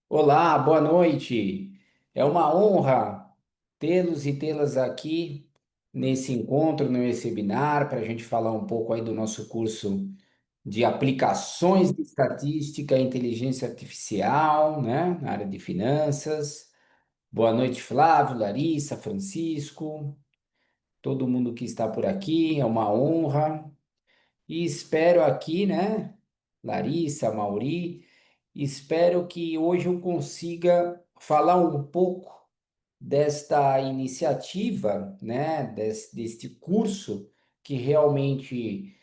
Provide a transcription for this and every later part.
Olá, boa noite. É uma honra tê-los e tê-las aqui nesse encontro, nesse webinar, para a gente falar um pouco aí do nosso curso de aplicações de estatística e inteligência artificial, né, na área de finanças. Boa noite, Flávio, Larissa, Francisco, todo mundo que está por aqui, é uma honra. E espero aqui, né, Larissa, Mauri, espero que hoje eu consiga falar um pouco desta iniciativa, né, deste curso que realmente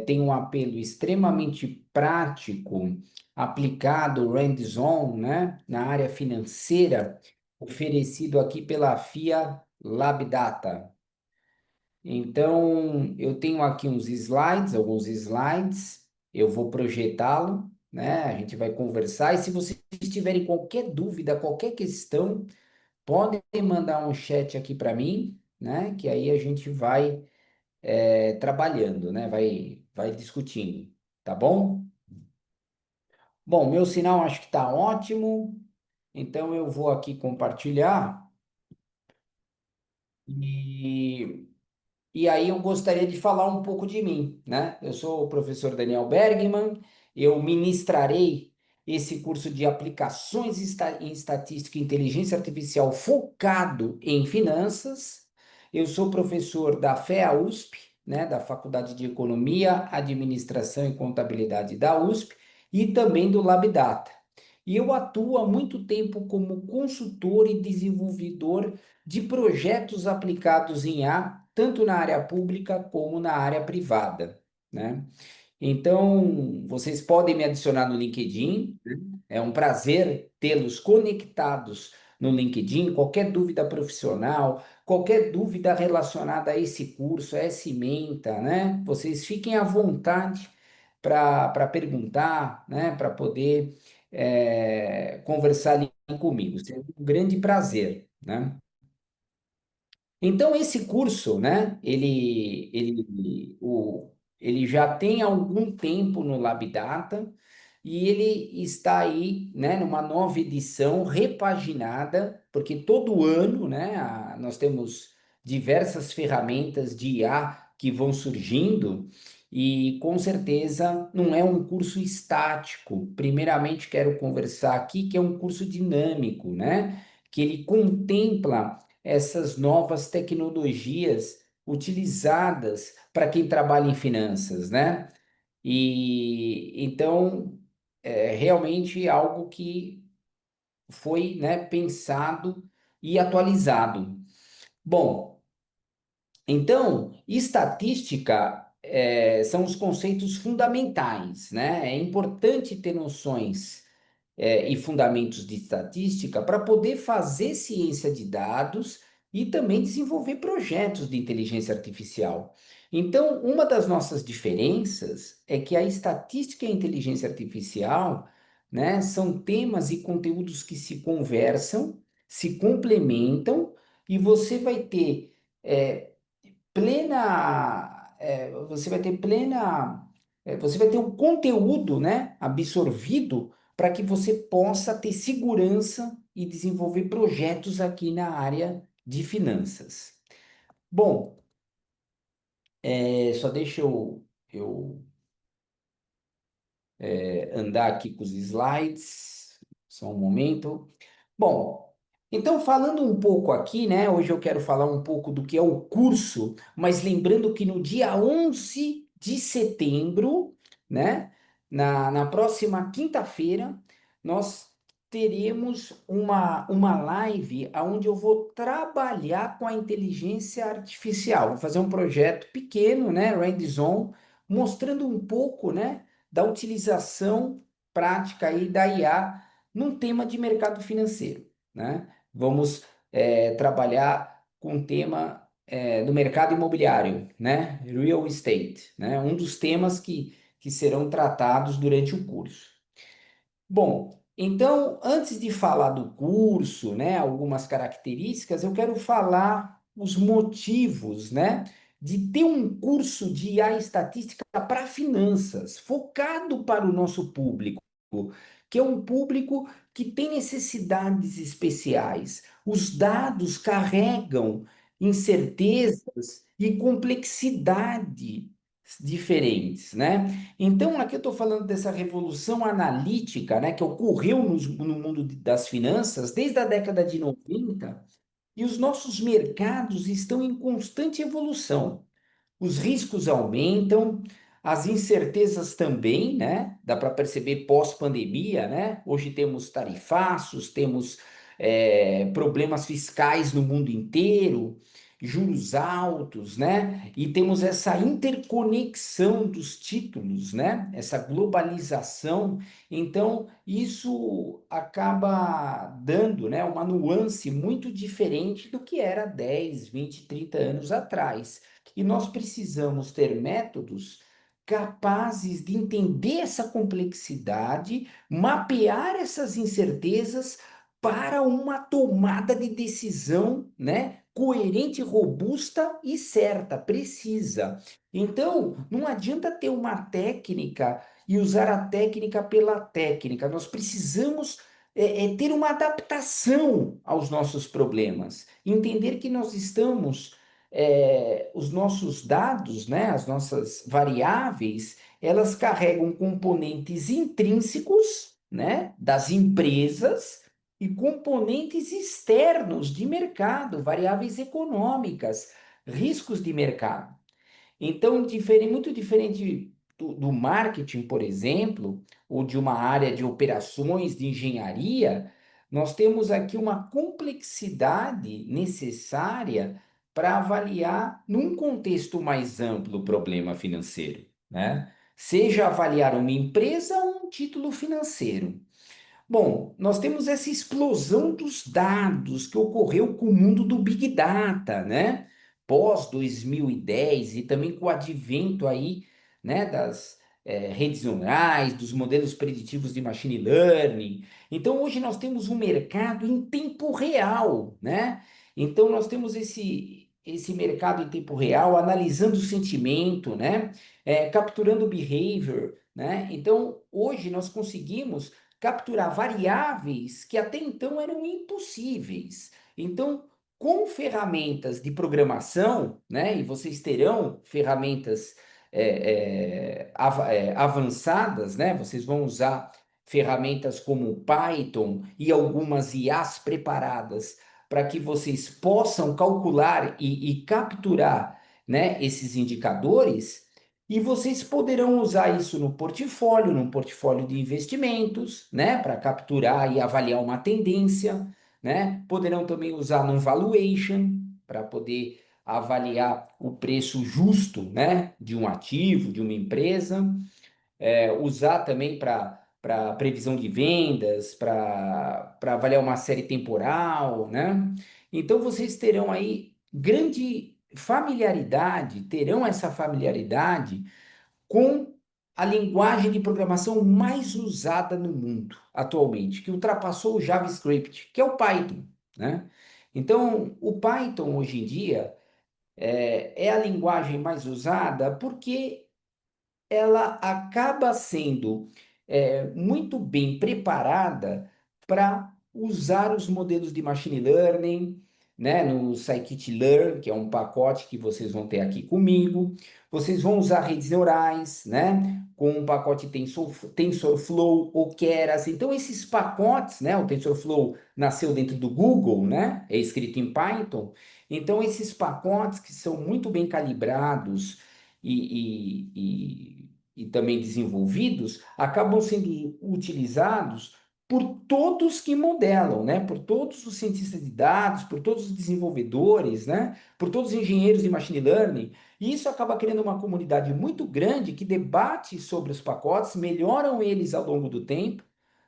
tem um apelo extremamente prático, aplicado hands-on, né, na área financeira, oferecido aqui pela FIA LabData. Então, eu tenho aqui uns slides, alguns slides, eu vou projetá-lo, né? A gente vai conversar. E se vocês tiverem qualquer dúvida, qualquer questão, podem mandar um chat aqui para mim, né? Que aí a gente vai trabalhando, né? Vai discutindo, tá bom? Bom, meu sinal acho que está ótimo, então eu vou aqui compartilhar. E E aí eu gostaria de falar um pouco de mim, né? Eu sou o professor Daniel Bergman, eu ministrarei esse curso de aplicações em estatística e inteligência artificial focado em finanças. Eu sou professor da FEA USP, né, da Faculdade de Economia, Administração e Contabilidade da USP e também do LabData. E eu atuo há muito tempo como consultor e desenvolvedor de projetos aplicados em IA, tanto na área pública como na área privada, né? Então, vocês podem me adicionar no LinkedIn, né? É um prazer tê-los conectados no LinkedIn. Qualquer dúvida profissional, qualquer dúvida relacionada a esse curso, a essa ementa, né? Vocês fiquem à vontade para perguntar, né? Para poder conversar ali comigo. Seria um grande prazer, né? Então, esse curso, né, ele já tem algum tempo no LabData e ele está aí, né, numa nova edição repaginada, porque todo ano, né, nós temos diversas ferramentas de IA que vão surgindo e, com certeza, não é um curso estático. Primeiramente, quero conversar aqui que é um curso dinâmico, né, que ele contempla essas novas tecnologias utilizadas para quem trabalha em finanças, né? E então é realmente algo que foi, né, pensado e atualizado. Bom, então estatística são os conceitos fundamentais, né? É importante ter noções e fundamentos de estatística para poder fazer ciência de dados e também desenvolver projetos de inteligência artificial. Então, uma das nossas diferenças é que a estatística e a inteligência artificial, né, são temas e conteúdos que se conversam, se complementam e é, você vai ter um conteúdo, né, absorvido para que você possa ter segurança e desenvolver projetos aqui na área de finanças. Bom, só deixa eu andar aqui com os slides, só um momento. Bom, então falando um pouco aqui, né? Hoje eu quero falar um pouco do que é o curso, mas lembrando que no dia 11 de setembro, né? Na próxima quinta-feira, nós teremos uma live onde eu vou trabalhar com a inteligência artificial. Vou fazer um projeto pequeno, né? Hands-on, mostrando um pouco, né? Da utilização prática aí da IA num tema de mercado financeiro, né? Vamos trabalhar com o tema do mercado imobiliário, né? Real estate, né? Um dos temas que serão tratados durante o curso. Bom, então, antes de falar do curso, né, algumas características, eu quero falar os motivos, né, de ter um curso de IA estatística para finanças, focado para o nosso público, que é um público que tem necessidades especiais. Os dados carregam incertezas e complexidade diferentes, né? Então, aqui eu estou falando dessa revolução analítica, né, que ocorreu no mundo das finanças desde a década de 90, e os nossos mercados estão em constante evolução. Os riscos aumentam, as incertezas também, né? Dá para perceber pós-pandemia, né? Hoje temos tarifaços, temos problemas fiscais no mundo inteiro, juros altos, né? E temos essa interconexão dos títulos, né? Essa globalização. Então, isso acaba dando, né, uma nuance muito diferente do que era 10, 20, 30 anos atrás. E nós precisamos ter métodos capazes de entender essa complexidade, mapear essas incertezas para uma tomada de decisão, né, coerente, robusta e certa, precisa. Então, não adianta ter uma técnica e usar a técnica pela técnica. Nós precisamos ter uma adaptação aos nossos problemas, entender que nós estamos os nossos dados, né, as nossas variáveis, elas carregam componentes intrínsecos, né, das empresas e componentes externos de mercado, variáveis econômicas, riscos de mercado. Então, muito diferente do marketing, por exemplo, ou de uma área de operações, de engenharia, nós temos aqui uma complexidade necessária para avaliar, num contexto mais amplo, o problema financeiro, né? Seja avaliar uma empresa ou um título financeiro. Bom, nós temos essa explosão dos dados que ocorreu com o mundo do Big Data, né? Pós 2010 e também com o advento aí, né, das redes neurais, dos modelos preditivos de machine learning. Então, hoje nós temos um mercado em tempo real, né? Então, nós temos esse mercado em tempo real, analisando o sentimento, né? Capturando o behavior, né? Então, hoje nós conseguimos capturar variáveis que até então eram impossíveis. Então, com ferramentas de programação, né, e vocês terão ferramentas avançadas, né, vocês vão usar ferramentas como Python e algumas IAs preparadas para que vocês possam calcular e capturar, né, esses indicadores. E vocês poderão usar isso no portfólio, num portfólio de investimentos, né, para capturar e avaliar uma tendência, né? Poderão também usar no valuation para poder avaliar o preço justo, né, de um ativo, de uma empresa, usar também para previsão de vendas, para avaliar uma série temporal, né? Então vocês terão aí grande familiaridade, terão essa familiaridade com a linguagem de programação mais usada no mundo atualmente, que ultrapassou o JavaScript, que é o Python, né? Então, o Python hoje em dia é a linguagem mais usada porque ela acaba sendo muito bem preparada para usar os modelos de machine learning, né, no scikit-learn, que é um pacote que vocês vão ter aqui comigo. Vocês vão usar redes neurais, né, com um pacote TensorFlow ou Keras. Então, esses pacotes, né, o TensorFlow nasceu dentro do Google, né, é escrito em Python. Então, esses pacotes que são muito bem calibrados e também desenvolvidos, acabam sendo utilizados por todos que modelam, né? Por todos os cientistas de dados, por todos os desenvolvedores, né? Por todos os engenheiros de machine learning. E isso acaba criando uma comunidade muito grande que debate sobre os pacotes, melhoram eles ao longo do tempo,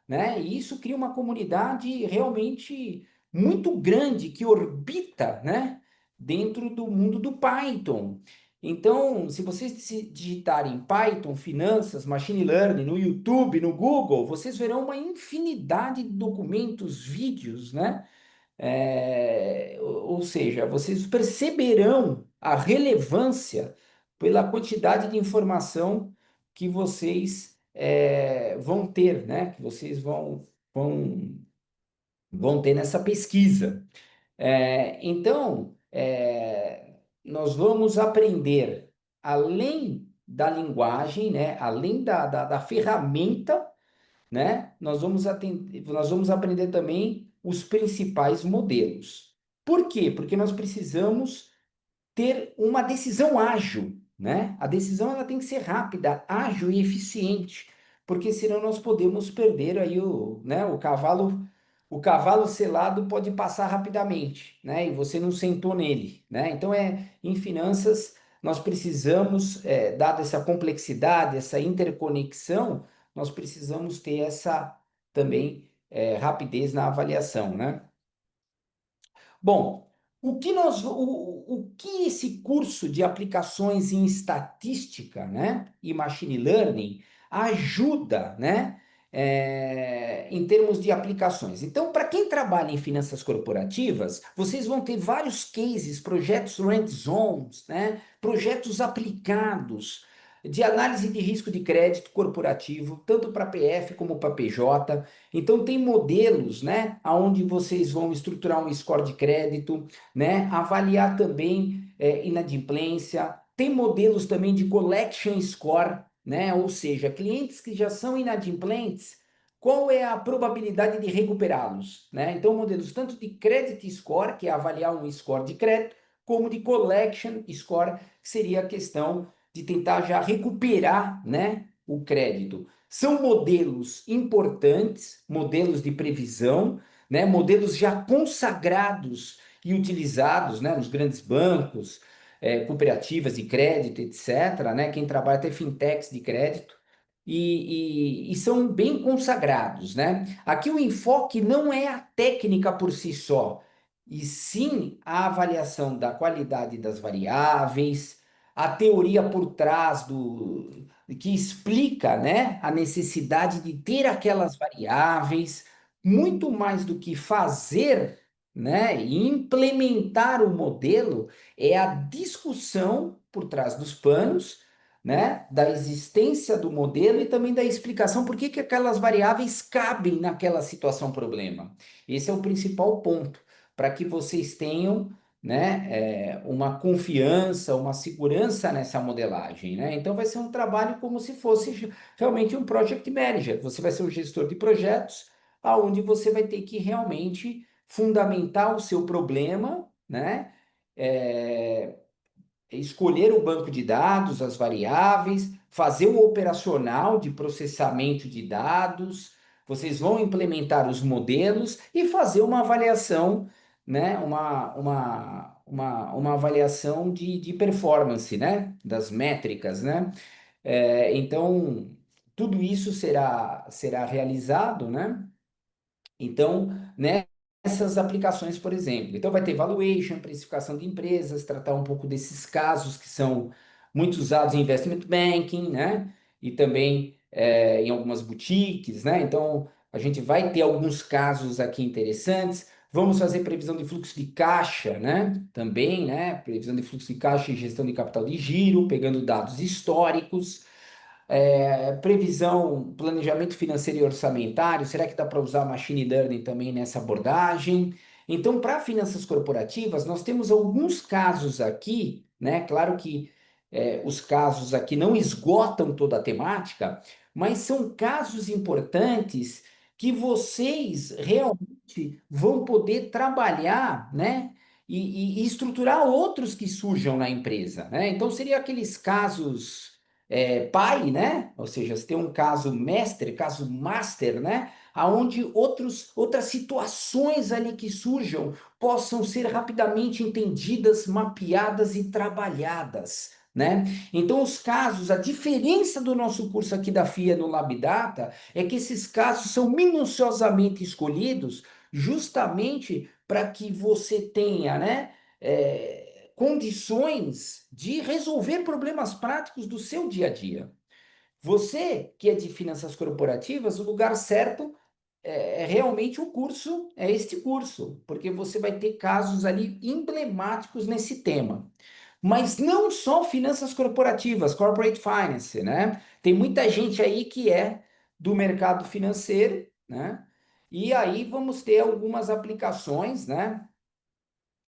né? E isso cria uma comunidade realmente muito grande que orbita, né, dentro do mundo do Python. Então, se vocês digitarem Python, finanças, machine learning no YouTube, no Google, vocês verão uma infinidade de documentos, vídeos, né? Ou seja, vocês perceberão a relevância pela quantidade de informação que vocês vão ter, né? Que vocês vão ter nessa pesquisa. Então, nós vamos aprender, além da linguagem, né? Além da ferramenta, né? Nós vamos aprender também os principais modelos. Por quê? Porque nós precisamos ter uma decisão ágil, né? A decisão ela tem que ser rápida, ágil e eficiente, porque senão nós podemos perder aí né, o cavalo selado pode passar rapidamente, né? E você não sentou nele, né? Então em finanças nós precisamos, dada essa complexidade, essa interconexão, nós precisamos ter essa também rapidez na avaliação, né? Bom, o que esse curso de aplicações em estatística, né, e machine learning ajuda, né, em termos de aplicações? Então, para quem trabalha em finanças corporativas, vocês vão ter vários cases, projetos hands-ons, né, projetos aplicados de análise de risco de crédito corporativo, tanto para PF como para PJ. Então tem modelos, né, aonde vocês vão estruturar um score de crédito, né, avaliar também inadimplência. Tem modelos também de collection score, né, ou seja, clientes que já são inadimplentes, qual é a probabilidade de recuperá-los, né? Então modelos tanto de credit score, que é avaliar um score de crédito, como de collection score, que seria a questão de tentar já recuperar, né, o crédito. São modelos importantes, modelos de previsão, né, modelos já consagrados e utilizados, né, nos grandes bancos, cooperativas de crédito, etc., né, quem trabalha até fintechs de crédito, e são bem consagrados, né? Aqui o enfoque não é a técnica por si só, e sim a avaliação da qualidade das variáveis, a teoria por trás que explica, né, a necessidade de ter aquelas variáveis, muito mais do que fazer, né, e implementar o modelo, é a discussão por trás dos panos, né, da existência do modelo e também da explicação por que que aquelas variáveis cabem naquela situação problema. Esse é o principal ponto, para que vocês tenham, né, uma confiança, uma segurança nessa modelagem, né? Então vai ser um trabalho como se fosse realmente um project manager. Você vai ser um gestor de projetos, aonde você vai ter que realmente fundamentar o seu problema, né? É, escolher o banco de dados, as variáveis, fazer o operacional de processamento de dados, vocês vão implementar os modelos e fazer uma avaliação, né? Uma avaliação de performance, né? Das métricas, né? Então, tudo isso será realizado, né? Então, nessas aplicações, por exemplo, então vai ter valuation, precificação de empresas, tratar um pouco desses casos que são muito usados em investment banking, né? E também em algumas boutiques, né? Então, a gente vai ter alguns casos aqui interessantes. Vamos fazer previsão de fluxo de caixa, né? Também, né? Previsão de fluxo de caixa e gestão de capital de giro, pegando dados históricos. Previsão, planejamento financeiro e orçamentário, será que dá para usar machine learning também nessa abordagem? Então, para finanças corporativas, nós temos alguns casos aqui, né? Claro que os casos aqui não esgotam toda a temática, mas são casos importantes que vocês realmente vão poder trabalhar, né? E estruturar outros que surjam na empresa, né? Então, seria aqueles casos pai, né? Ou seja, você tem um caso mestre, caso master, né? Aonde outras situações ali que surjam possam ser rapidamente entendidas, mapeadas e trabalhadas, né? Então, os casos, a diferença do nosso curso aqui da FIA no LabData é que esses casos são minuciosamente escolhidos justamente para que você tenha, né? Condições de resolver problemas práticos do seu dia a dia. Você que é de finanças corporativas, o lugar certo realmente o curso, é este curso, porque você vai ter casos ali emblemáticos nesse tema. Mas não só finanças corporativas, corporate finance, né? Tem muita gente aí que é do mercado financeiro, né? E aí vamos ter algumas aplicações, né?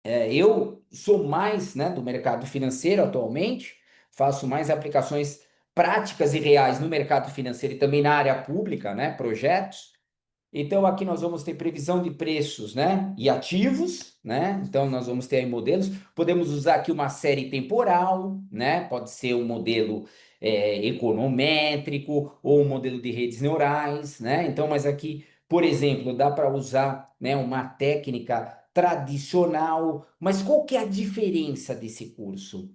Eu sou mais, né, do mercado financeiro atualmente, faço mais aplicações práticas e reais no mercado financeiro e também na área pública, né? Projetos. Então, aqui nós vamos ter previsão de preços, né? E ativos, né? Então, nós vamos ter aí modelos. Podemos usar aqui uma série temporal, né? Pode ser um modelo econométrico ou um modelo de redes neurais, né? Então, mas aqui, por exemplo, dá para usar, né, uma técnica tradicional. Mas qual que é a diferença desse curso?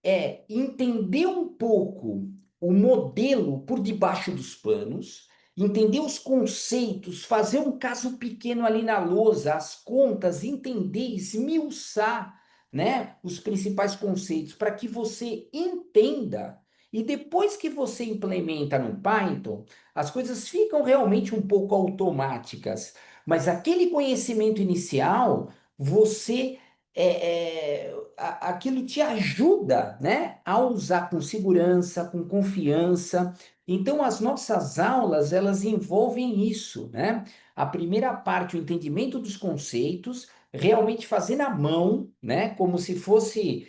É entender um pouco o modelo por debaixo dos panos, entender os conceitos, fazer um caso pequeno ali na lousa, as contas, entender, esmiuçar, né, os principais conceitos para que você entenda. E depois que você implementa no Python, as coisas ficam realmente um pouco automáticas. Mas aquele conhecimento inicial, você aquilo te ajuda, né, a usar com segurança, com confiança. Então, as nossas aulas, elas envolvem isso, né? A primeira parte, o entendimento dos conceitos, realmente fazer na mão, né, como se fosse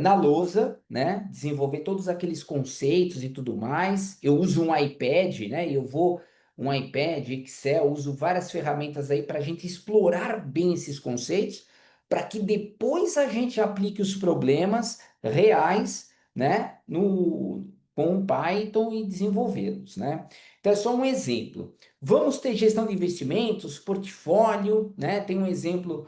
na lousa, né, desenvolver todos aqueles conceitos e tudo mais. Eu uso um iPad, né, eu vou um iPad, Excel, uso várias ferramentas aí para a gente explorar bem esses conceitos para que depois a gente aplique os problemas reais, né, com o Python e desenvolvê-los, né? Então é só um exemplo. Vamos ter gestão de investimentos, portfólio, né? Tem um exemplo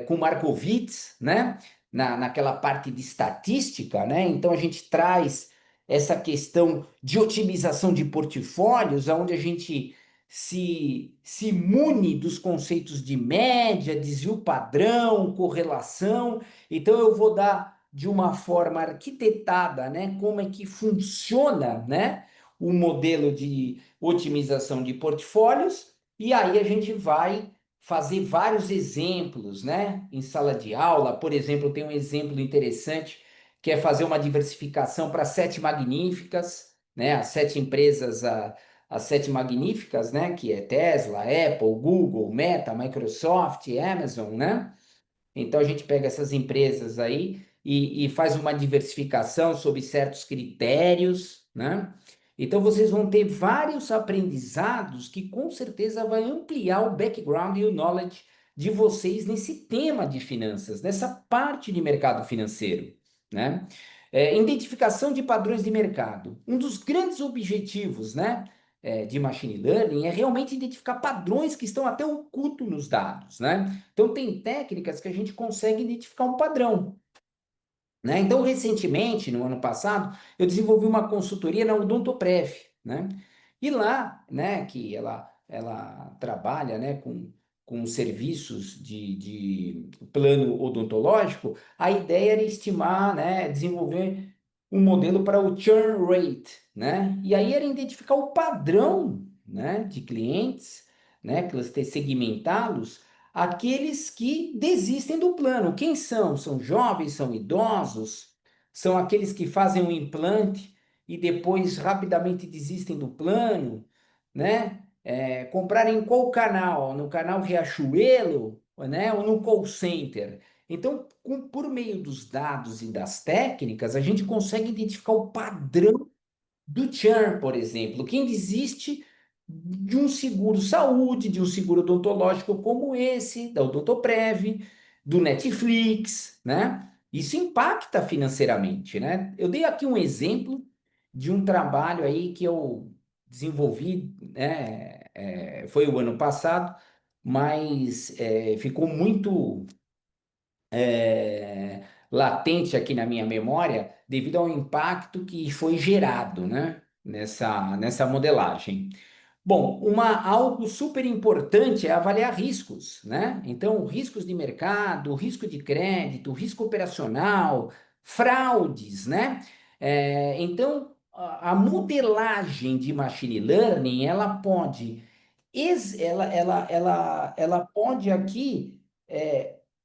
com Markowitz, né? Naquela parte de estatística, né? Então a gente traz essa questão de otimização de portfólios, onde a gente se imune dos conceitos de média, desvio padrão, correlação. Então eu vou dar de uma forma arquitetada, né, como é que funciona, né, o modelo de otimização de portfólios, e aí a gente vai fazer vários exemplos, né, em sala de aula. Por exemplo, tem um exemplo interessante que é fazer uma diversificação para sete magníficas, né, as sete empresas as sete magníficas, né? Que é Tesla, Apple, Google, Meta, Microsoft, Amazon, né? Então a gente pega essas empresas aí e faz uma diversificação sob certos critérios, né? Então vocês vão ter vários aprendizados que com certeza vai ampliar o background e o knowledge de vocês nesse tema de finanças, nessa parte de mercado financeiro, né? Identificação de padrões de mercado. Um dos grandes objetivos, né, de machine learning é realmente identificar padrões que estão até ocultos nos dados, né? Então, tem técnicas que a gente consegue identificar um padrão, né? Então, recentemente, no ano passado, eu desenvolvi uma consultoria na Odontoprev, né? E lá, né, que ela trabalha, né, com serviços de plano odontológico, a ideia era estimar, né, desenvolver um modelo para o churn rate, né? E aí era identificar o padrão, né, de clientes, né, segmentá-los aqueles que desistem do plano. Quem são? São jovens, são idosos, são aqueles que fazem um implante e depois rapidamente desistem do plano, né? Comprar em qual canal? No canal Riachuelo, né? Ou no call center? Então, por meio dos dados e das técnicas, a gente consegue identificar o padrão do churn, por exemplo. Quem desiste de um seguro saúde, de um seguro odontológico como esse, da Odontoprev, do Netflix, né? Isso impacta financeiramente, né? Eu dei aqui um exemplo de um trabalho aí que eu desenvolvi, né? Foi o ano passado, mas ficou muito latente aqui na minha memória devido ao impacto que foi gerado, né, nessa modelagem. Bom, algo super importante é avaliar riscos, né? Então, riscos de mercado, risco de crédito, risco operacional, fraudes, né? Então, a modelagem de machine learning, ela pode, ela pode aqui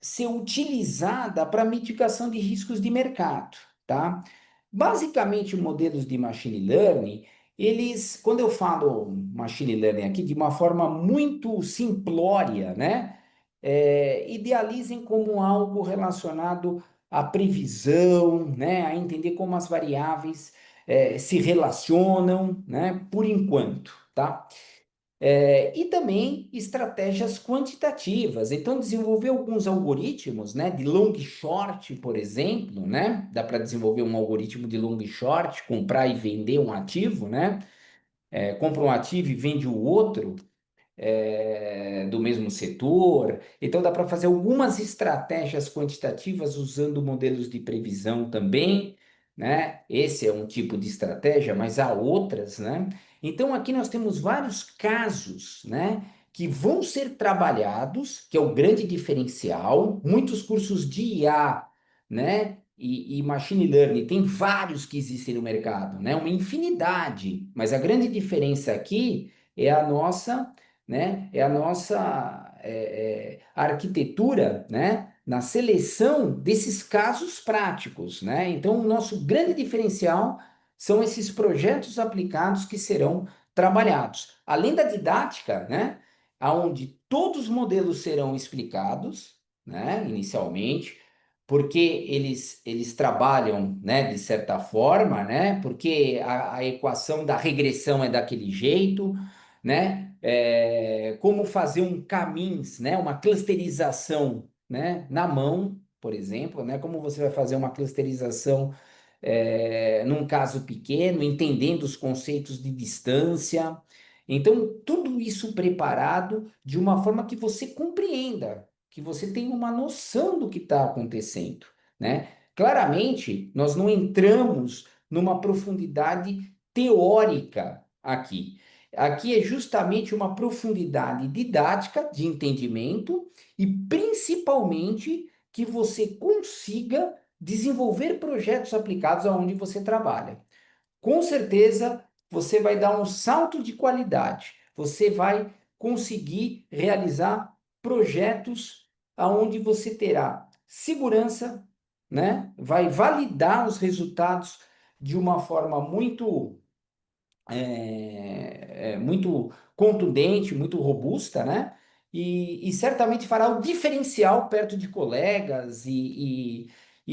ser utilizada para mitigação de riscos de mercado, tá? Basicamente, modelos de machine learning, eles, quando eu falo machine learning aqui de uma forma muito simplória, né? Idealizem como algo relacionado à previsão, né? A entender como as variáveis se relacionam, né? Por enquanto, tá? E também estratégias quantitativas. Então, desenvolver alguns algoritmos, né, de long short, por exemplo, né? Dá para desenvolver um algoritmo de long short, comprar e vender um ativo, né? Compra um ativo e vende o outro do mesmo setor. Então, dá para fazer algumas estratégias quantitativas usando modelos de previsão também, né? Esse é um tipo de estratégia, mas há outras, né? Então, aqui nós temos vários casos, né? Que vão ser trabalhados, que é o grande diferencial. Muitos cursos de IA, né? E machine learning, tem vários que existem no mercado, né? Uma infinidade. Mas a grande diferença aqui é a nossa, né? É a nossa arquitetura, né? Na seleção desses casos práticos, né? Então, o nosso grande diferencial são esses projetos aplicados que serão trabalhados. Além da didática, né? Onde todos os modelos serão explicados, né? Inicialmente, porque eles trabalham, né? De certa forma, né? Porque a equação da regressão é daquele jeito, né? Como fazer um caminhos, né? Uma clusterização, né? Na mão, por exemplo, né? Como você vai fazer uma clusterização num caso pequeno, entendendo os conceitos de distância. Então, tudo isso preparado de uma forma que você compreenda, que você tenha uma noção do que está acontecendo, né? Claramente, nós não entramos numa profundidade teórica aqui. Aqui é justamente uma profundidade didática de entendimento e principalmente que você consiga desenvolver projetos aplicados aonde você trabalha. Com certeza, você vai dar um salto de qualidade. Você vai conseguir realizar projetos aonde você terá segurança, né? Vai validar os resultados de uma forma muito contundente, muito robusta, né? E certamente fará o diferencial perto de colegas e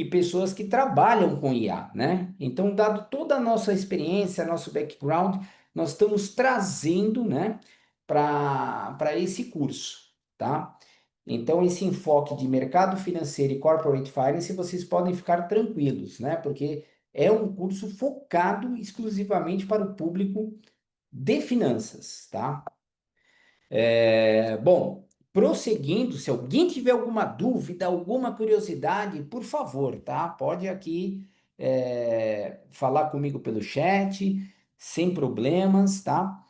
pessoas que trabalham com IA, né? Então, dado toda a nossa experiência, nosso background, nós estamos trazendo, né, para esse curso, tá? Então, esse enfoque de mercado financeiro e corporate finance, vocês podem ficar tranquilos, né? Porque é um curso focado exclusivamente para o público de finanças, tá? Bom, prosseguindo, se alguém tiver alguma dúvida, alguma curiosidade, por favor, tá? Pode aqui falar comigo pelo chat, sem problemas, tá?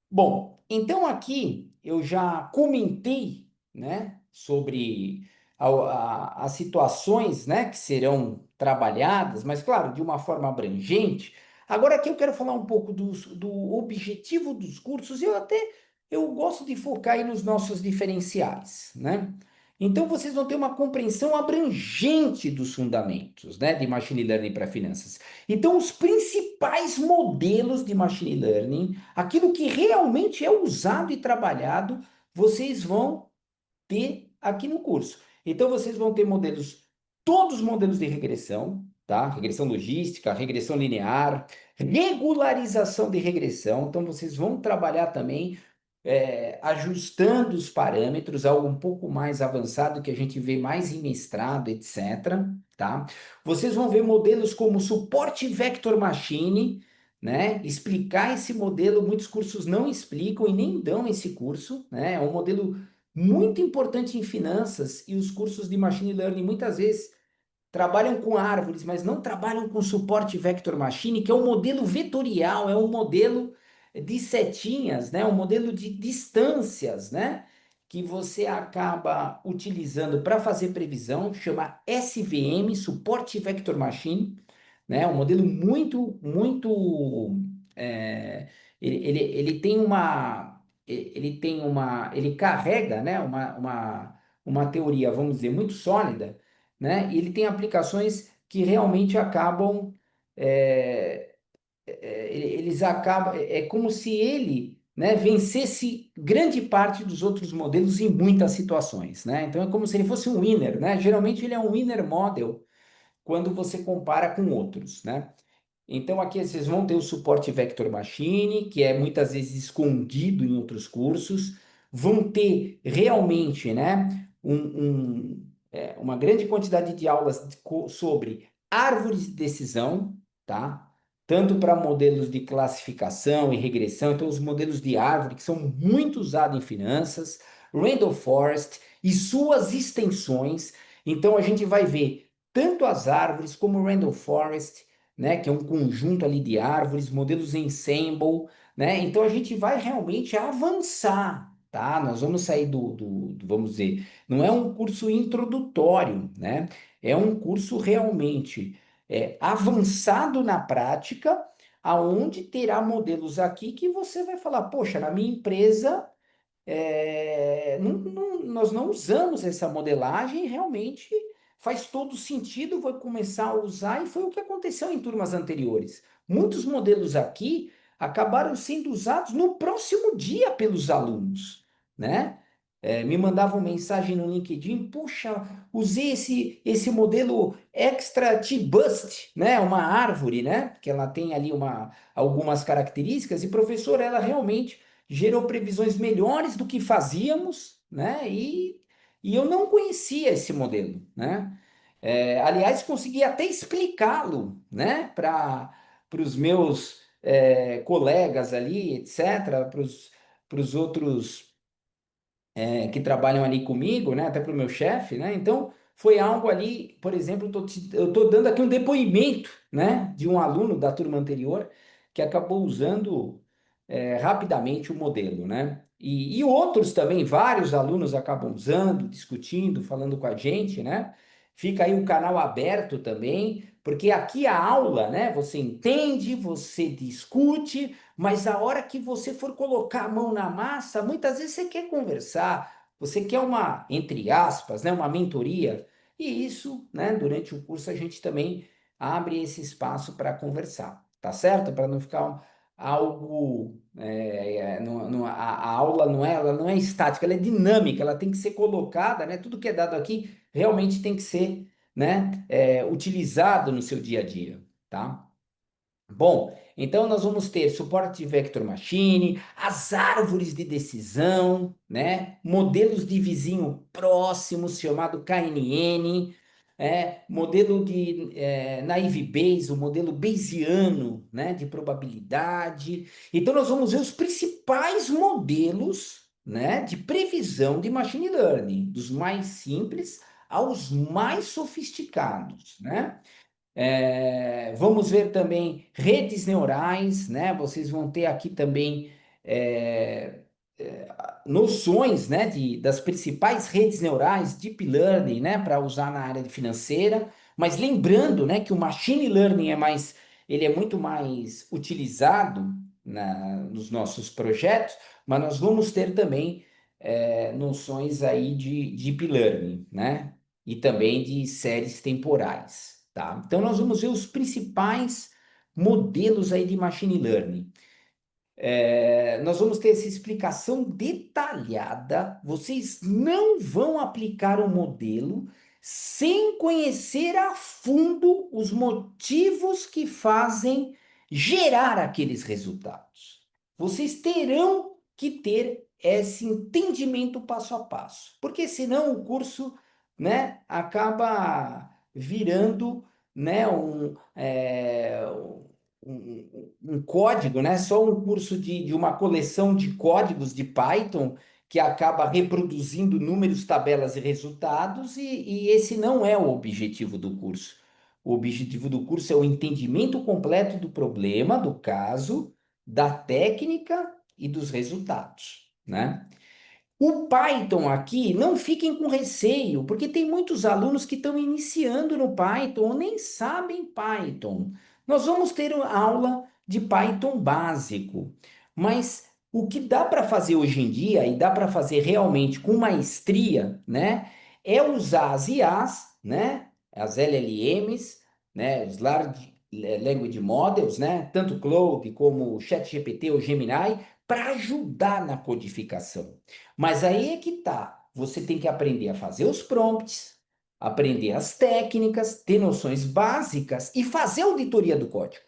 Bom, então aqui eu já comentei, né, sobre as situações, né, que serão trabalhadas, mas claro, de uma forma abrangente. Agora aqui eu quero falar um pouco do objetivo dos cursos. Eu gosto de focar aí nos nossos diferenciais, né? Então vocês vão ter uma compreensão abrangente dos fundamentos, né, de machine learning para finanças. Então os principais modelos de machine learning, aquilo que realmente é usado e trabalhado, vocês vão ter aqui no curso. Então, vocês vão ter modelos, todos os modelos de regressão, tá? Regressão logística, regressão linear, regularização de regressão. Então, vocês vão trabalhar também ajustando os parâmetros, algo um pouco mais avançado que a gente vê mais em mestrado, etc. Tá? Vocês vão ver modelos como suporte vector machine, né? Explicar esse modelo, muitos cursos não explicam e nem dão esse curso, né? É um modelo muito importante em finanças e os cursos de machine learning muitas vezes trabalham com árvores, mas não trabalham com suporte vector machine, que é um modelo vetorial, é um modelo de setinhas, né? Um modelo de distâncias, né? Que você acaba utilizando para fazer previsão, chama SVM, Suporte Vector Machine, né? Um modelo muito é, ele tem uma ele carrega, né? uma teoria, vamos dizer, muito sólida, né? E ele tem aplicações que realmente acabam, é, eles acabam, é como se ele, né, vencesse grande parte dos outros modelos em muitas situações, né? Então é como se ele fosse um winner, né? Geralmente ele é um winner model quando você compara com outros, né? Então, aqui vocês vão ter o suporte Vector Machine, que é muitas vezes escondido em outros cursos. Vão ter realmente, né, uma grande quantidade de aulas sobre árvores de decisão, tá? Tanto para modelos de classificação e regressão, então os modelos de árvore que são muito usados em finanças, Randall Forest e suas extensões. Então, a gente vai ver tanto as árvores como o Randall Forest, né, que é um conjunto ali de árvores, modelos ensemble, né? Então a gente vai realmente avançar, tá? Nós vamos sair vamos dizer, não é um curso introdutório, né? É um curso realmente avançado na prática, aonde terá modelos aqui que você vai falar, poxa, na minha empresa nós não usamos essa modelagem, e realmente faz todo sentido, vou começar a usar, e foi o que aconteceu em turmas anteriores. Muitos modelos aqui acabaram sendo usados no próximo dia pelos alunos, né? Me mandavam mensagem no LinkedIn, puxa, usei esse modelo Extra T-Bust, né? Uma árvore, né? Que ela tem ali algumas características, e professor, ela realmente gerou previsões melhores do que fazíamos, né? E eu não conhecia esse modelo, né? Aliás, consegui até explicá-lo, né? Para os meus colegas ali, etc., para os outros que trabalham ali comigo, né? Até para o meu chefe, né? Então, foi algo ali, por exemplo, eu estou dando aqui um depoimento, né? De um aluno da turma anterior que acabou usando rapidamente o modelo, né? E outros também, vários alunos acabam usando, discutindo, falando com a gente, né? Fica aí o canal aberto também, porque aqui a aula, né? Você entende, você discute, mas a hora que você for colocar a mão na massa, muitas vezes você quer conversar, você quer uma, entre aspas, né, uma mentoria, e isso, né, durante o curso a gente também abre esse espaço para conversar, tá certo? Para não ficar algo, a aula não é, ela não é estática, ela é dinâmica, ela tem que ser colocada, né? Tudo que é dado aqui realmente tem que ser, né, utilizado no seu dia a dia, tá? Bom, então nós vamos ter suporte de Vector Machine, as árvores de decisão, né? Modelos de vizinho próximos, chamado KNN, modelo de naive Bayes, o modelo Bayesiano, né? De probabilidade. Então nós vamos ver os principais modelos, né? De previsão de machine learning, dos mais simples aos mais sofisticados, né? Vamos ver também redes neurais, né? Vocês vão ter aqui também é, noções, né, das principais redes neurais, deep learning, né, para usar na área financeira. Mas lembrando, né, que o machine learning ele é muito mais utilizado nos nossos projetos, mas nós vamos ter também noções aí de deep learning, né? E também de séries temporais, tá? Então nós vamos ver os principais modelos aí de machine learning. Nós vamos ter essa explicação detalhada. Vocês não vão aplicar o modelo sem conhecer a fundo os motivos que fazem gerar aqueles resultados. Vocês terão que ter esse entendimento passo a passo, porque senão o curso, né, acaba virando, né, um código, né? Só um curso de uma coleção de códigos de Python que acaba reproduzindo números, tabelas e resultados, e esse não é o objetivo do curso. O objetivo do curso é o entendimento completo do problema, do caso, da técnica e dos resultados, né? O Python aqui, não fiquem com receio, porque tem muitos alunos que estão iniciando no Python ou nem sabem Python. Nós vamos ter uma aula de Python básico, mas O que dá para fazer hoje em dia, e dá para fazer realmente com maestria, né, é usar as IAs, né, as LLMs, né, os Large Language Models, né, tanto Claude como o ChatGPT ou Gemini, para ajudar na codificação. Mas aí é que tá, você tem que aprender a fazer os prompts, aprender as técnicas, ter noções básicas e fazer auditoria do código,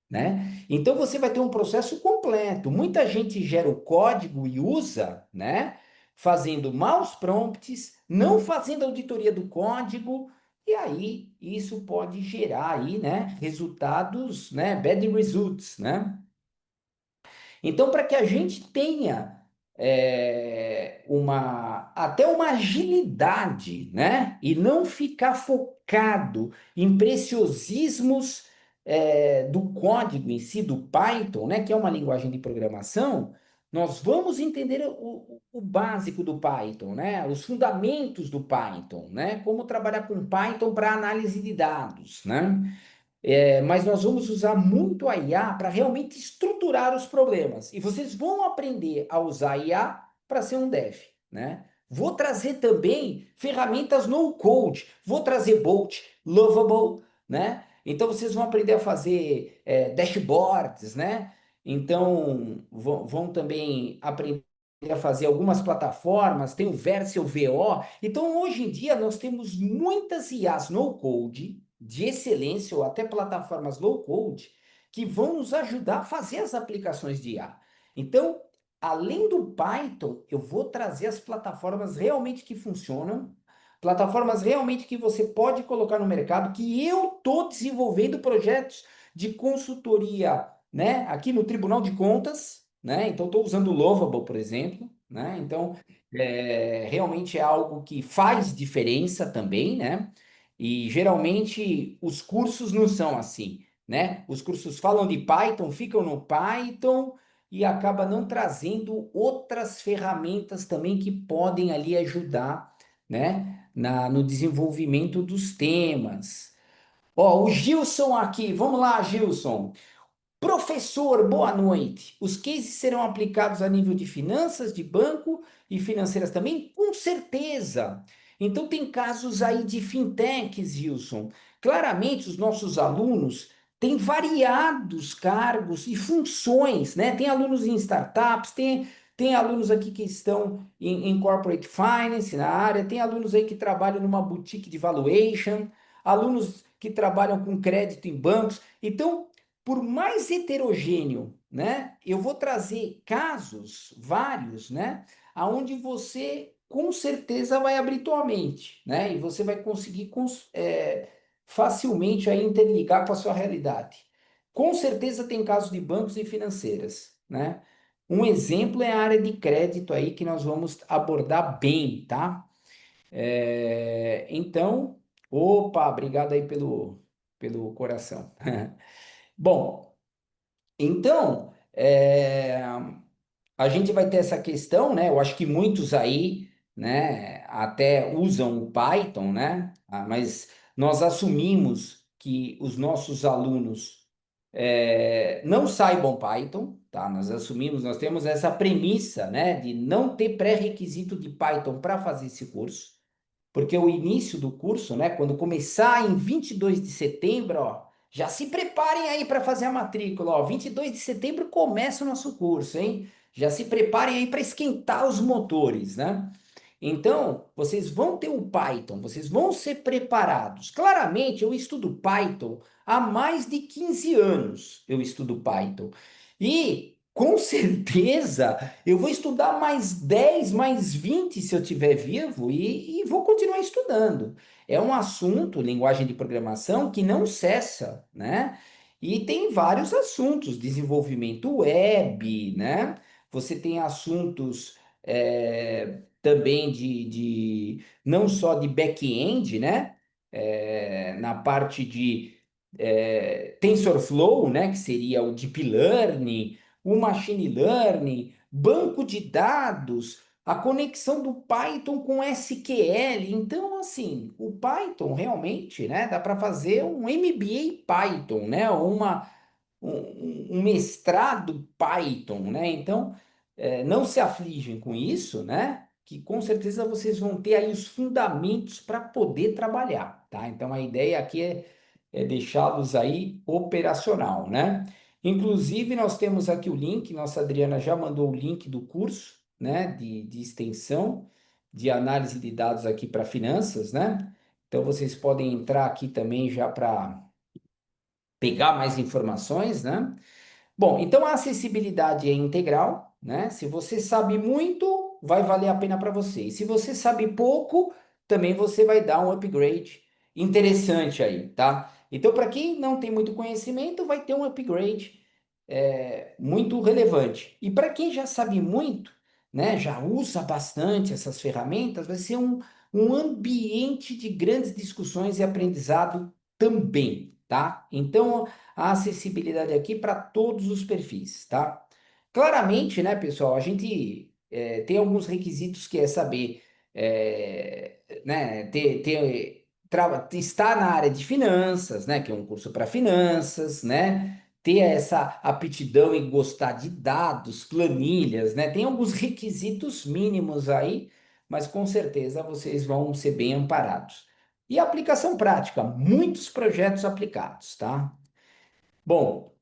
né? Então você vai ter um processo completo. Muita gente gera o código e usa, né? Fazendo maus prompts, não fazendo auditoria do código, e aí isso pode gerar aí, né, resultados, né, bad results, né? Então, para que a gente tenha até uma agilidade, né? E não ficar focado em preciosismos do código em si, do Python, né? Que é uma linguagem de programação, nós vamos entender o básico do Python, né? Os fundamentos do Python, né? Como trabalhar com Python para análise de dados, né? Mas nós vamos usar muito a IA para realmente estruturar os problemas. E vocês vão aprender a usar a IA para ser um dev, né? Vou trazer também ferramentas no code. Vou trazer Bolt, Lovable, né? Então vocês vão aprender a fazer dashboards, né? Então vão também aprender a fazer algumas plataformas, tem o Vercel VO. Então hoje em dia nós temos muitas IAs no code de excelência ou até plataformas low code que vão nos ajudar a fazer as aplicações de IA. Então, além do Python, eu vou trazer as plataformas realmente que funcionam, plataformas realmente que você pode colocar no mercado, que eu estou desenvolvendo projetos de consultoria, né? Aqui no Tribunal de Contas, né? Então, estou usando o Lovable, por exemplo, né? Então, realmente é algo que faz diferença também, né? E geralmente os cursos não são assim, né? Os cursos falam de Python, ficam no Python e acaba não trazendo outras ferramentas também que podem ali ajudar, né? No desenvolvimento dos temas. Ó, o Gilson aqui, vamos lá, Gilson. Professor, boa noite. Os cases serão aplicados a nível de finanças, de banco e financeiras também? Com certeza. Então, tem casos aí de fintechs, Gilson. Claramente, os nossos alunos têm variados cargos e funções, né? Tem alunos em startups, tem alunos aqui que estão em corporate finance na área, tem alunos aí que trabalham numa boutique de valuation, alunos que trabalham com crédito em bancos. Então, por mais heterogêneo, né? Eu vou trazer casos vários, né? Aonde você com certeza vai abrir tua mente, né? E você vai conseguir facilmente aí interligar com a sua realidade. Com certeza tem casos de bancos e financeiras, né? Um exemplo é a área de crédito aí que nós vamos abordar bem, tá? Então, opa, obrigado aí pelo coração. Bom, então, a gente vai ter essa questão, né? Eu acho que muitos aí, né, até usam o Python, né? Mas nós assumimos que os nossos alunos não saibam Python, tá? Nós assumimos, nós temos essa premissa, né, de não ter pré-requisito de Python para fazer esse curso. Porque o início do curso, né, quando começar em 22 de setembro, ó, já se preparem aí para fazer a matrícula, ó, 22 de setembro começa o nosso curso, hein? Já se preparem aí para esquentar os motores, né? Então, vocês vão ter o Python, vocês vão ser preparados. Claramente, eu estudo Python há mais de 15 anos. Eu estudo Python. E, com certeza, eu vou estudar mais 10, mais 20 se eu estiver vivo e vou continuar estudando. É um assunto, linguagem de programação, que não cessa, né? E tem vários assuntos, desenvolvimento web, né? Você tem assuntos também não só de back-end, né? Na parte de TensorFlow, né? Que seria o Deep Learning, o Machine Learning, banco de dados, a conexão do Python com SQL. Então, assim, o Python realmente, né? Dá para fazer um MBA Python, né? Ou um mestrado Python, né? Então, não se afligem com isso, né? Que com certeza vocês vão ter aí os fundamentos para poder trabalhar, tá? Então a ideia aqui é deixá-los aí operacional, né? Inclusive, nós temos aqui o link, nossa Adriana já mandou o link do curso, né? De extensão de análise de dados aqui para finanças, né? Então vocês podem entrar aqui também já para pegar mais informações, né? Bom, então a acessibilidade é integral, né? Se você sabe muito, vai valer a pena para você. E se você sabe pouco, também você vai dar um upgrade interessante aí, tá? Então, para quem não tem muito conhecimento, vai ter um upgrade muito relevante. E para quem já sabe muito, né, já usa bastante essas ferramentas, vai ser um ambiente de grandes discussões e aprendizado também, tá? Então, a acessibilidade aqui para todos os perfis, tá? Claramente, né, pessoal, a gente tem alguns requisitos que é saber, né, estar na área de finanças, né, que é um curso para finanças, né? Ter essa aptidão e gostar de dados, planilhas, né? Tem alguns requisitos mínimos aí, mas com certeza vocês vão ser bem amparados. E a aplicação prática, muitos projetos aplicados, tá? Bom,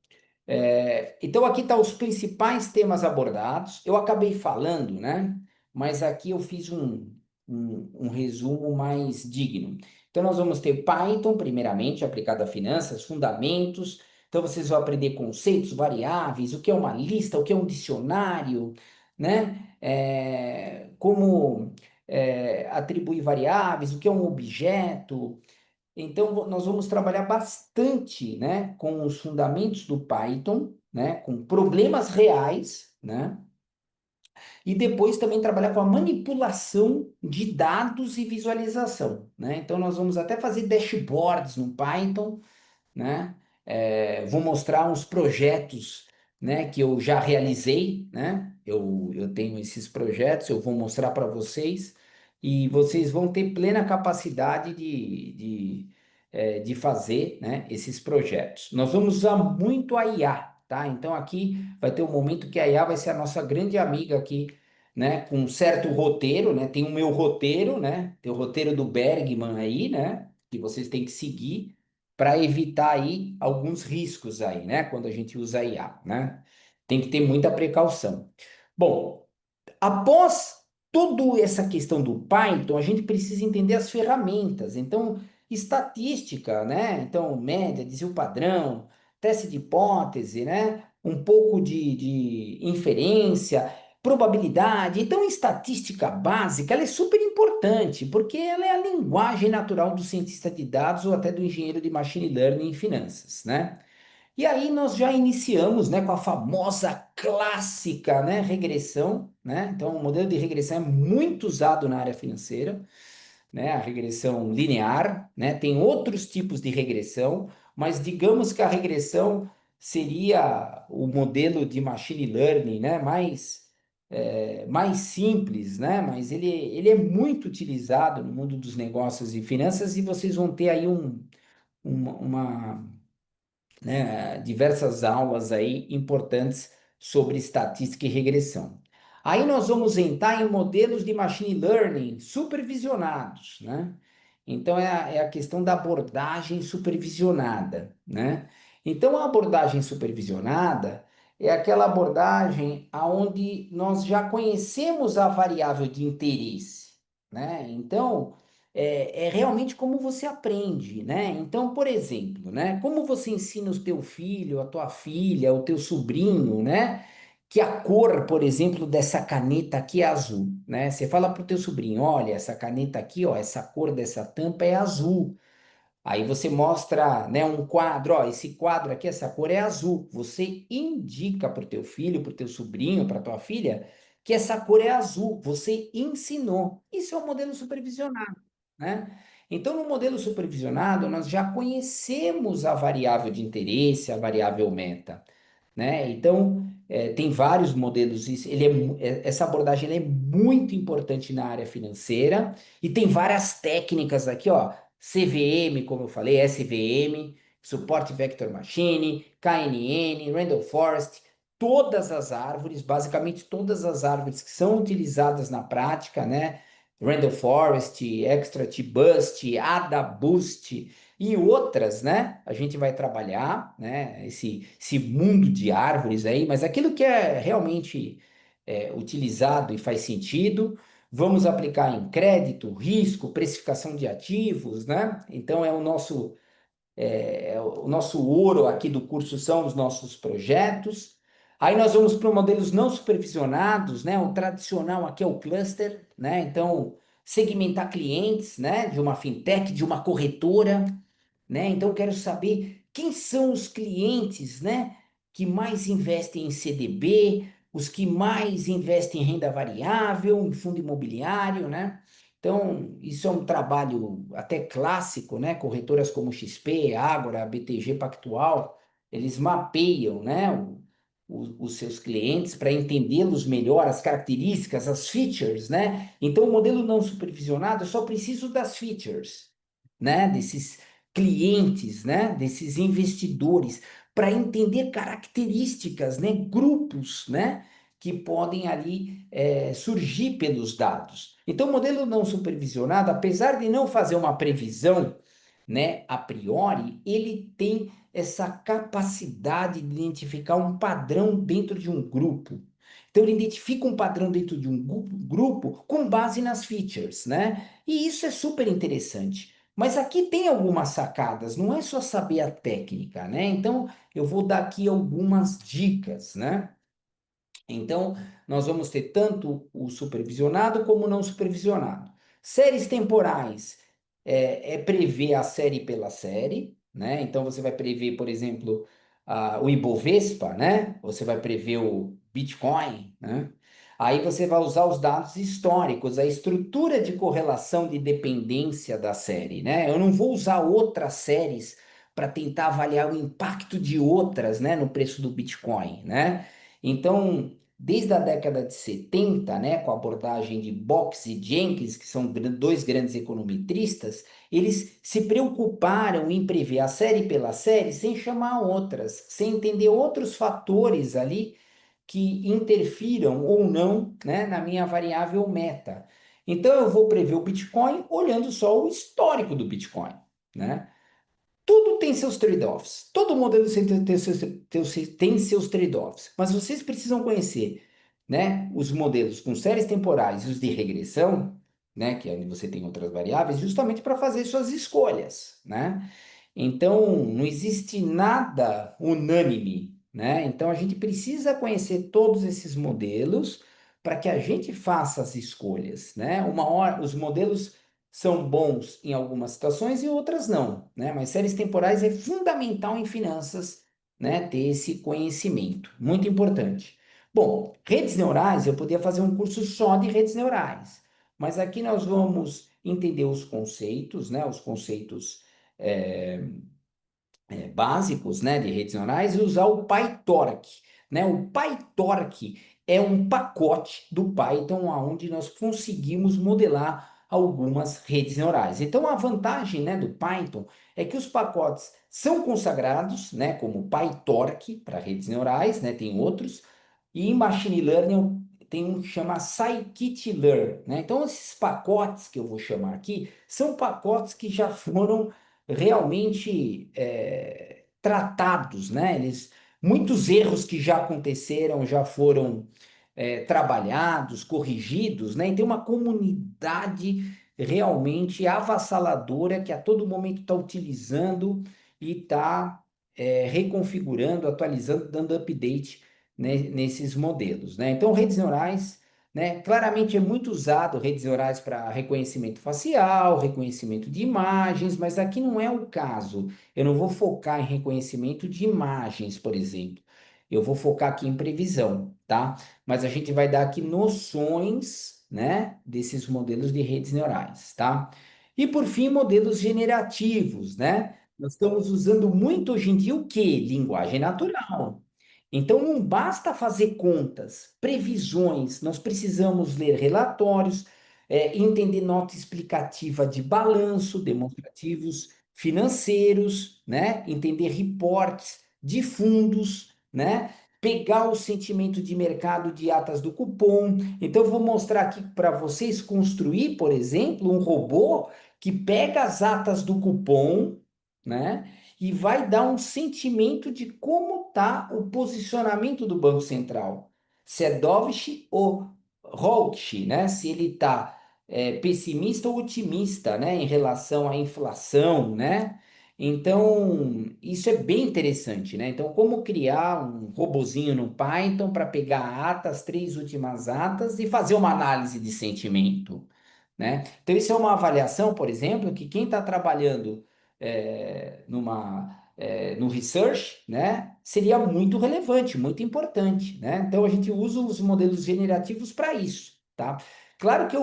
então aqui estão os principais temas abordados. Eu acabei falando, né? Mas aqui eu fiz um resumo mais digno. Então nós vamos ter Python, primeiramente, aplicado a finanças, fundamentos. Então vocês vão aprender conceitos, variáveis, o que é uma lista, o que é um dicionário, né? Como atribuir variáveis, o que é um objeto. Então, nós vamos trabalhar bastante, né, com os fundamentos do Python, né, com problemas reais, né, e depois também trabalhar com a manipulação de dados e visualização, né. Então, nós vamos até fazer dashboards no Python, né? Vou mostrar uns projetos, né, que eu já realizei, né? Eu tenho esses projetos, eu vou mostrar para vocês e vocês vão ter plena capacidade de fazer, né, esses projetos. Nós vamos usar muito a IA, tá? Então aqui vai ter um momento que a IA vai ser a nossa grande amiga aqui, né, com um certo roteiro, né? Tem o meu roteiro, né? Tem o roteiro do Bergman aí, né? Que vocês têm que seguir para evitar aí alguns riscos aí, né? Quando a gente usa IA, né? Tem que ter muita precaução. Bom, após toda essa questão do Python, a gente precisa entender as ferramentas. Então, estatística, né? Então, média, desvio padrão, teste de hipótese, né? Um pouco de inferência, probabilidade. Então, estatística básica, ela é super importante, porque ela é a linguagem natural do cientista de dados ou até do engenheiro de machine learning em finanças, né? E aí nós já iniciamos, né, com a famosa clássica, né, regressão, né? Então, o modelo de regressão é muito usado na área financeira, né? A regressão linear, né? Tem outros tipos de regressão, mas digamos que a regressão seria o modelo de machine learning, né? Mais simples, né? Mas ele é muito utilizado no mundo dos negócios e finanças e vocês vão ter aí uma né, diversas aulas aí importantes sobre estatística e regressão. Aí nós vamos entrar em modelos de machine learning supervisionados, né? Então é a questão da abordagem supervisionada, né? Então a abordagem supervisionada é aquela abordagem aonde nós já conhecemos a variável de interesse, né? Então é realmente como você aprende, né? Então, por exemplo, né? Como você ensina o teu filho, a tua filha, o teu sobrinho, né? Que a cor, por exemplo, dessa caneta aqui é azul, né? Você fala pro teu sobrinho, olha, essa caneta aqui, ó, essa cor dessa tampa é azul. Aí você mostra, né, um quadro, ó, esse quadro aqui, essa cor é azul. Você indica para o teu filho, para o teu sobrinho, para tua filha, que essa cor é azul. Você ensinou. Isso é um modelo supervisionado, né? Então, no modelo supervisionado, nós já conhecemos a variável de interesse, a variável meta, né? Então, tem vários modelos. Essa abordagem ela é muito importante na área financeira e tem várias técnicas aqui, ó. CVM, como eu falei, SVM, Support Vector Machine, KNN, Randall Forest. todas as árvores, basicamente todas as árvores que são utilizadas na prática, né? Randall Forest, XtraTBust, AdaBoost e outras, né? A gente vai trabalhar, né? Esse mundo de árvores aí, mas aquilo que é realmente utilizado e faz sentido, vamos aplicar em crédito, risco, precificação de ativos, né? Então o nosso ouro aqui do curso são os nossos projetos. Aí nós vamos para modelos não supervisionados, né? O tradicional aqui é o cluster, né? Então, segmentar clientes, né? De uma fintech, de uma corretora, né? Então, eu quero saber quem são os clientes, né? Que mais investem em CDB, os que mais investem em renda variável, em fundo imobiliário, né? Então, isso é um trabalho até clássico, né? Corretoras como XP, Ágora, BTG Pactual, eles mapeiam, né? Os seus clientes para entendê-los melhor, as características, as features, né? Então, o modelo não supervisionado, eu só preciso das features, né? Desses clientes, né? Desses investidores, para entender características, né? Grupos, né? Que podem ali surgir pelos dados. Então, o modelo não supervisionado, apesar de não fazer uma previsão, né, a priori, ele tem essa capacidade de identificar um padrão dentro de um grupo. Então, ele identifica um padrão dentro de um grupo com base nas features, né? E isso é super interessante. Mas aqui tem algumas sacadas, não é só saber a técnica, né? Então, eu vou dar aqui algumas dicas, né? Então, nós vamos ter tanto o supervisionado como o não supervisionado. Séries temporais é prever a série pela série, né? Então, você vai prever, por exemplo, o Ibovespa, né? Você vai prever o Bitcoin, né? Aí você vai usar os dados históricos, a estrutura de correlação de dependência da série, né? Eu não vou usar outras séries para tentar avaliar o impacto de outras, né, no preço do Bitcoin, né? Então, desde a década de 70, né, com a abordagem de Box e Jenkins, que são dois grandes econometristas, eles se preocuparam em prever a série pela série sem chamar outras, sem entender outros fatores ali que interfiram ou não, né, na minha variável meta. Então eu vou prever o Bitcoin olhando só o histórico do Bitcoin, né? Tudo tem seus trade-offs. Todo modelo tem seus trade-offs. Mas vocês precisam conhecer, né, os modelos com séries temporais e os de regressão, né, que é onde você tem outras variáveis, justamente para fazer suas escolhas, né? Então, não existe nada unânime, né? Então, a gente precisa conhecer todos esses modelos para que a gente faça as escolhas, né? Uma hora, os modelos são bons em algumas situações e outras não, né? Mas séries temporais é fundamental em finanças, né? Ter esse conhecimento, muito importante. Bom, redes neurais, eu poderia fazer um curso só de redes neurais, mas aqui nós vamos entender os conceitos, né? Os conceitos é, básicos, né, de redes neurais e usar o PyTorch, né? O PyTorch é um pacote do Python onde nós conseguimos modelar algumas redes neurais. Então, a vantagem, né, do Python é que os pacotes são consagrados, né, como PyTorch para redes neurais, né, tem outros, e em Machine Learning tem um que chama Scikit-learn, né? Então, esses pacotes que eu vou chamar aqui são pacotes que já foram realmente tratados, né? Muitos erros que já aconteceram já foram trabalhados, corrigidos, né? E tem uma comunidade realmente avassaladora que a todo momento está utilizando e está reconfigurando, atualizando, dando update, né, nesses modelos, né? Então, redes neurais, né? Claramente é muito usado redes neurais para reconhecimento facial, reconhecimento de imagens, mas aqui não é o caso. Eu não vou focar em reconhecimento de imagens, por exemplo. Eu vou focar aqui em previsão, tá? Mas a gente vai dar aqui noções, né, desses modelos de redes neurais, tá? E por fim, modelos generativos, né? Nós estamos usando muito hoje em dia o quê? Linguagem natural. Então, não basta fazer contas, previsões, nós precisamos ler relatórios, entender nota explicativa de balanço, demonstrativos financeiros, né? Entender reportes de fundos, né? pegar o sentimento de mercado de atas do cupom. Então, eu vou mostrar aqui para vocês construir, por exemplo, um robô que pega as atas do cupom, né? E vai dar um sentimento de como está o posicionamento do Banco Central. Se é dovish ou hawkish, né? Se ele está pessimista ou otimista, né? Em relação à inflação, né? Então, isso é bem interessante, né? Então, como criar um robozinho no Python para pegar a ata, as três últimas atas e fazer uma análise de sentimento, né? Então, isso é uma avaliação, por exemplo, que quem está trabalhando no research, né, seria muito relevante, muito importante, né? Então, a gente usa os modelos generativos para isso, tá? Claro que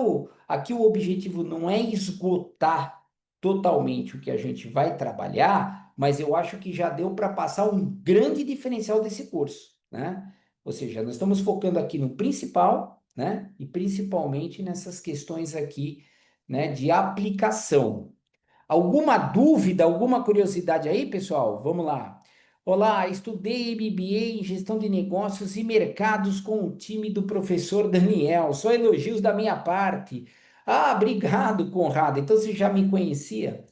aqui o objetivo não é esgotar totalmente o que a gente vai trabalhar, mas eu acho que já deu para passar um grande diferencial desse curso, né? Ou seja, nós estamos focando aqui no principal, né? E principalmente nessas questões aqui, né, de aplicação. Alguma dúvida, alguma curiosidade aí, pessoal? Vamos lá. Olá, estudei MBA em gestão de negócios e mercados com o time do professor Daniel. Só elogios da minha parte. Ah, obrigado, Conrado. Então você já me conhecia?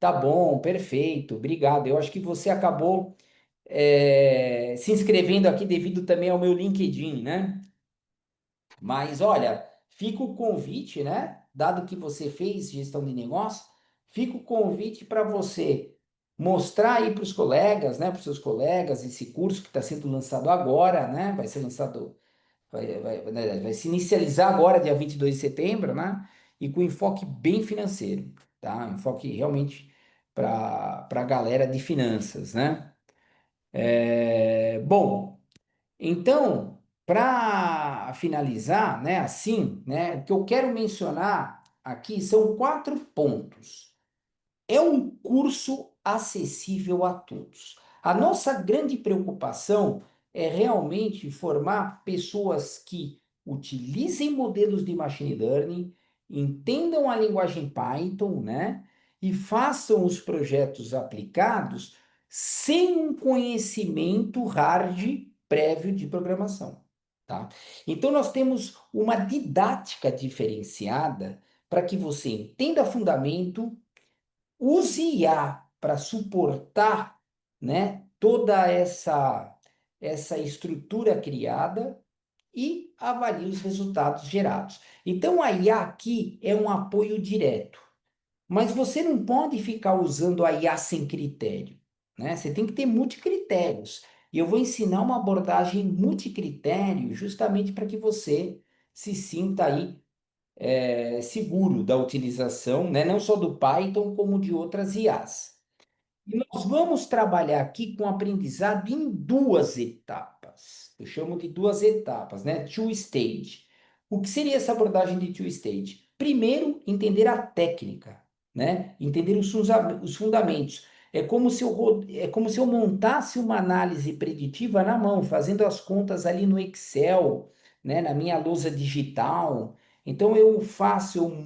Tá bom, perfeito, obrigado. Eu acho que você acabou se inscrevendo aqui devido também ao meu LinkedIn, né? Mas olha, fica o convite, né? Dado que você fez gestão de negócio, fica o convite para você mostrar aí para os colegas, né? Para os seus colegas, esse curso que está sendo lançado agora, né? Vai ser lançado, vai se inicializar agora, dia 22 de setembro, né? E com enfoque bem financeiro, tá? Enfoque realmente para a galera de finanças, né? Bom. Então, para finalizar, né, assim, né, o que eu quero mencionar aqui são quatro pontos. É um curso acessível a todos. A nossa grande preocupação é realmente formar pessoas que utilizem modelos de machine learning, entendam a linguagem Python, né, e façam os projetos aplicados sem um conhecimento hard prévio de programação, tá? Então nós temos uma didática diferenciada para que você entenda fundamento. Use IA para suportar, né, toda essa estrutura criada e avalie os resultados gerados. Então, a IA aqui é um apoio direto, mas você não pode ficar usando a IA sem critério, né? Você tem que ter multicritérios. E eu vou ensinar uma abordagem multicritério justamente para que você se sinta aí seguro da utilização, né? Não só do Python, como de outras IAs. E nós vamos trabalhar aqui com aprendizado em duas etapas. Eu chamo de duas etapas, né? Two stage. O que seria essa abordagem de two stage? Primeiro, entender a técnica, né? Entender os fundamentos. É como se eu montasse uma análise preditiva na mão, fazendo as contas ali no Excel, né? Na minha lousa digital. Então eu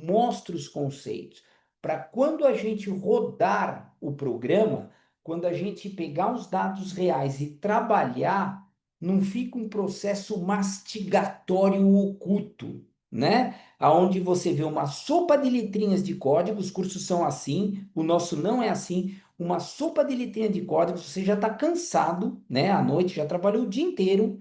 mostro os conceitos para quando a gente rodar o programa, quando a gente pegar os dados reais e trabalhar, não fica um processo mastigatório oculto, né? Aonde você vê uma sopa de letrinhas de código, os cursos são assim, o nosso não é assim, uma sopa de letrinhas de código, você já está cansado, né? À noite já trabalhou o dia inteiro,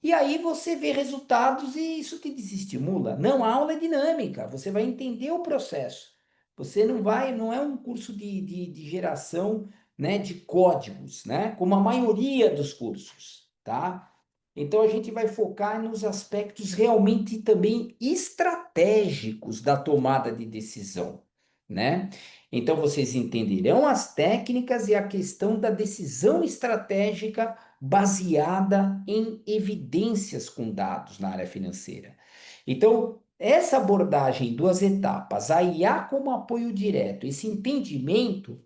e aí você vê resultados e isso te desestimula. Não, a aula é dinâmica, você vai entender o processo. Você não vai, não é um curso de geração, né, de códigos, né, como a maioria dos cursos, tá? Então a gente vai focar nos aspectos realmente também estratégicos da tomada de decisão, né? Então vocês entenderão as técnicas e a questão da decisão estratégica baseada em evidências com dados na área financeira. Então, essa abordagem em duas etapas, a IA como apoio direto, esse entendimento,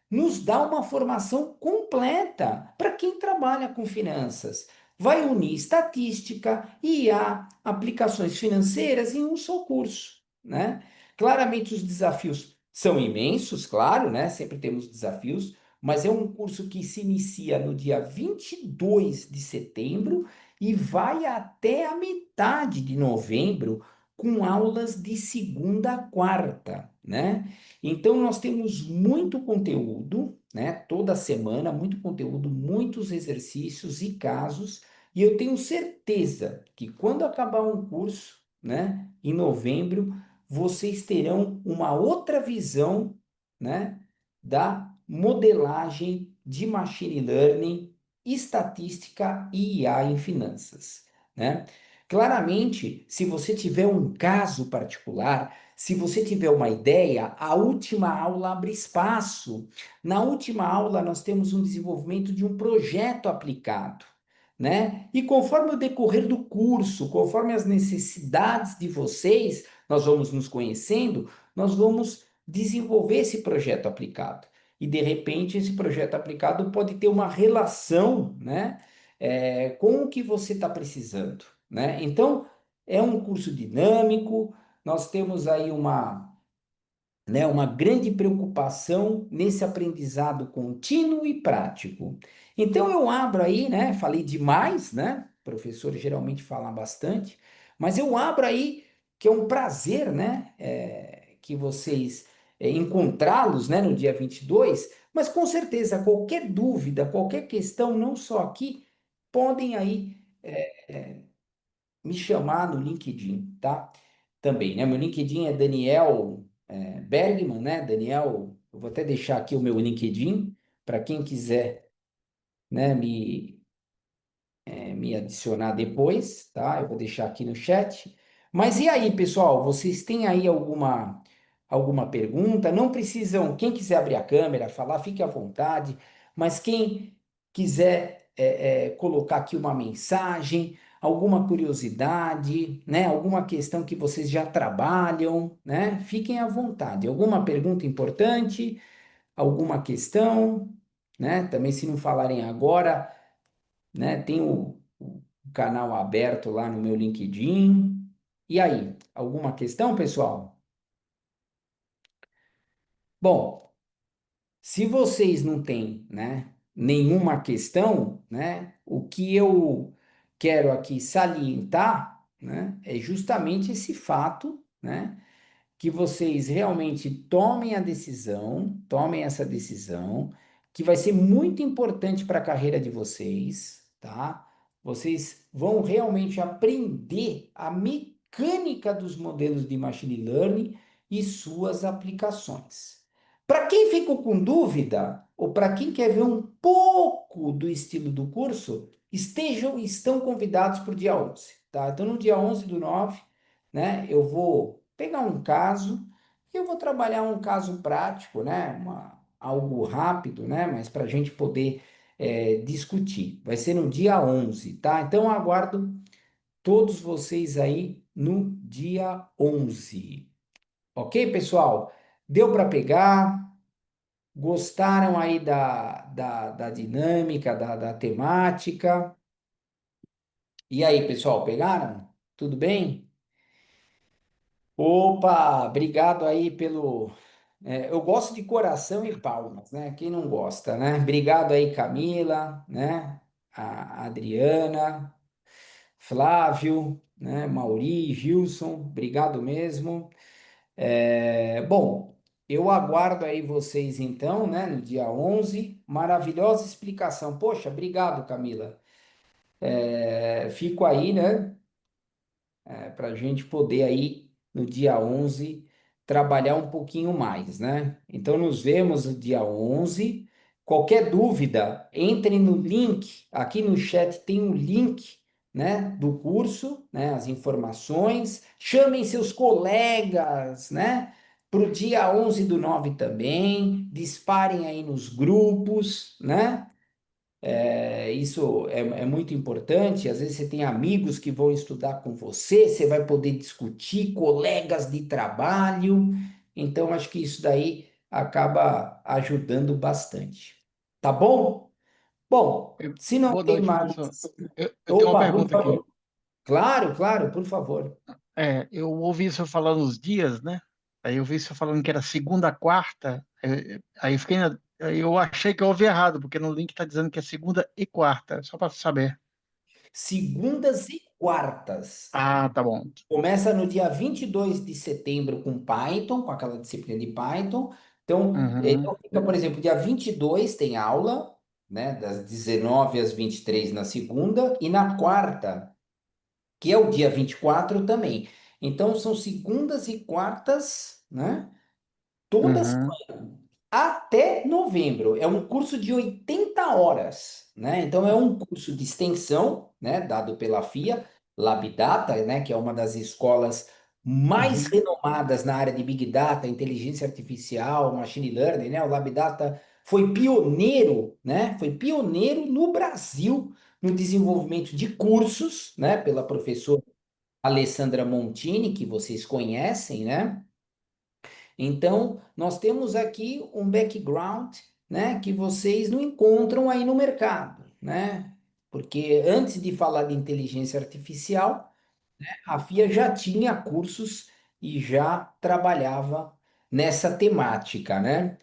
nos dá uma formação completa para quem trabalha com finanças. Vai unir estatística, IA, aplicações financeiras em um só curso, né? Claramente os desafios são imensos, claro, né? Sempre temos desafios, mas é um curso que se inicia no dia 22 de setembro e vai até a metade de novembro, com aulas de segunda a quarta, né? Então, nós temos muito conteúdo, né? Toda semana, muito conteúdo, muitos exercícios e casos, e eu tenho certeza que quando acabar um curso, né, em novembro, vocês terão uma outra visão, né, da modelagem de machine learning, estatística e IA em finanças, né? Claramente, se você tiver um caso particular, se você tiver uma ideia, a última aula abre espaço. Na última aula, nós temos um desenvolvimento de um projeto aplicado, né? E conforme o decorrer do curso, conforme as necessidades de vocês, nós vamos nos conhecendo, nós vamos desenvolver esse projeto aplicado. E de repente, esse projeto aplicado pode ter uma relação, né, com o que você está precisando, né? Então, é um curso dinâmico, nós temos aí uma grande preocupação nesse aprendizado contínuo e prático. Então eu abro aí, né? Falei demais, né? O professor geralmente fala bastante, mas eu abro aí que é um prazer, né? Que vocês encontrá-los, né? No dia 22. Mas com certeza qualquer dúvida, qualquer questão, não só aqui, podem aí me chamar no LinkedIn, tá? Também, né? Meu LinkedIn é Daniel Bergman, né? Daniel, eu vou até deixar aqui o meu LinkedIn para quem quiser, né, me adicionar depois, tá? Eu vou deixar aqui no chat. Mas e aí, pessoal, vocês têm aí alguma pergunta? Não precisam, quem quiser abrir a câmera, falar, fique à vontade, mas quem quiser colocar aqui uma mensagem, alguma curiosidade, né? Alguma questão que vocês já trabalham, né? Fiquem à vontade. Alguma pergunta importante, alguma questão, né? Também se não falarem agora, né? Tem o canal aberto lá no meu LinkedIn. E aí, alguma questão, pessoal? Bom, se vocês não têm, né, nenhuma questão, né, o que eu quero aqui salientar, né, é justamente esse fato, né, que vocês realmente tomem essa decisão, que vai ser muito importante para a carreira de vocês, tá? Vocês vão realmente aprender a mecânica dos modelos de machine learning e suas aplicações. Para quem ficou com dúvida, ou para quem quer ver um pouco do estilo do curso, estão convidados para o dia 11, tá? Então, no dia 11 do 9, né, eu vou pegar um caso e eu vou trabalhar um caso prático, né, algo rápido, né, mas para a gente poder discutir. Vai ser no dia 11, tá? Então, eu aguardo todos vocês aí no dia 11. Ok, pessoal? Deu para pegar? Gostaram aí da dinâmica, da temática? E aí, pessoal, pegaram? Tudo bem? Opa, obrigado aí pelo. Eu gosto de coração e palmas, né? Quem não gosta, né? Obrigado aí, Camila, né? A Adriana, Flávio, né? Mauri, Gilson, obrigado mesmo. Bom, eu aguardo aí vocês então, né? No dia 11. Maravilhosa explicação. Poxa, obrigado, Camila. Fico aí, né? Para a gente poder aí no dia 11 trabalhar um pouquinho mais, né? Então nos vemos no dia 11. Qualquer dúvida, entre no link, aqui no chat tem um link, né, do curso, né, as informações. Chamem seus colegas, né, para o dia 11 do 9 também. Disparem aí nos grupos, né? Isso é muito importante. Às vezes você tem amigos que vão estudar com você, você vai poder discutir, colegas de trabalho. Então, acho que isso daí acaba ajudando bastante. Tá bom? Bom, se não Boa tem noite, mais. professor. Eu tenho uma Opa, por pergunta aqui. favor. Claro, claro, por favor. Eu ouvi o senhor falando os dias, né? Aí eu vi o senhor falando que era segunda a quarta. Aí eu fiquei Eu achei que eu ouvi errado, porque no link está dizendo que é segunda e quarta, só para saber. Segundas e quartas. Ah, tá bom. Começa no dia 22 de setembro com Python, com aquela disciplina de Python. Então Uhum, fica, por exemplo, dia 22 tem aula, né, das 19 às 23 na segunda, e na quarta, que é o dia 24 também. Então são segundas e quartas, né? Todas uhum, até novembro. É um curso de 80 horas, né? Então é um curso de extensão, né, dado pela FIA, Labdata, né, que é uma das escolas mais uhum. renomadas na área de Big Data, inteligência artificial, machine learning, né? O Labdata foi pioneiro, né? Foi pioneiro no Brasil no desenvolvimento de cursos, né, pela professora Alessandra Montini, que vocês conhecem, né? Então, nós temos aqui um background, né, que vocês não encontram aí no mercado, né? Porque antes de falar de inteligência artificial, a FIA já tinha cursos e já trabalhava nessa temática, né?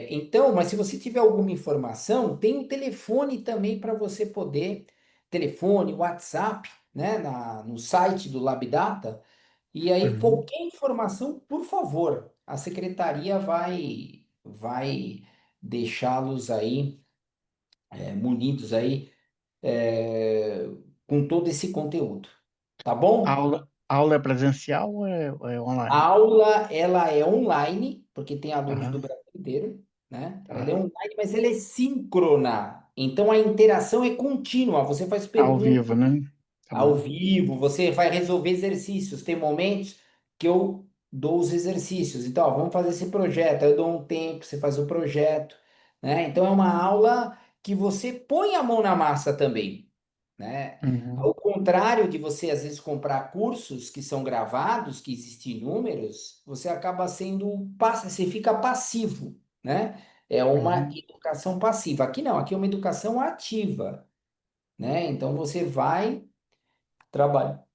Então, mas se você tiver alguma informação, tem o telefone também para você poder, telefone, WhatsApp, né, no site do Labdata, e aí Uhum. qualquer informação, por favor, a secretaria vai deixá-los aí munidos aí é, com todo esse conteúdo, tá bom? Aula é presencial ou é A online? aula, ela é online, porque tem alunos do Aham, Brasil inteiro, né? Ela é tá. online, mas ela é síncrona. Então a interação é contínua. Você faz Ao perguntas vivo, né? Tá ao bom. vivo, você vai resolver exercícios. Tem momentos que eu dou os exercícios. Então, ó, vamos fazer esse projeto. Aí eu dou um tempo, você faz o projeto, né? Então é uma aula que você põe a mão na massa também, né? Uhum, Ao contrário de você às vezes comprar cursos que são gravados, que existem inúmeros, você acaba sendo, você fica passivo, né? É uma uhum. educação passiva. Aqui não, aqui é uma educação ativa, né? Então você vai trabalhar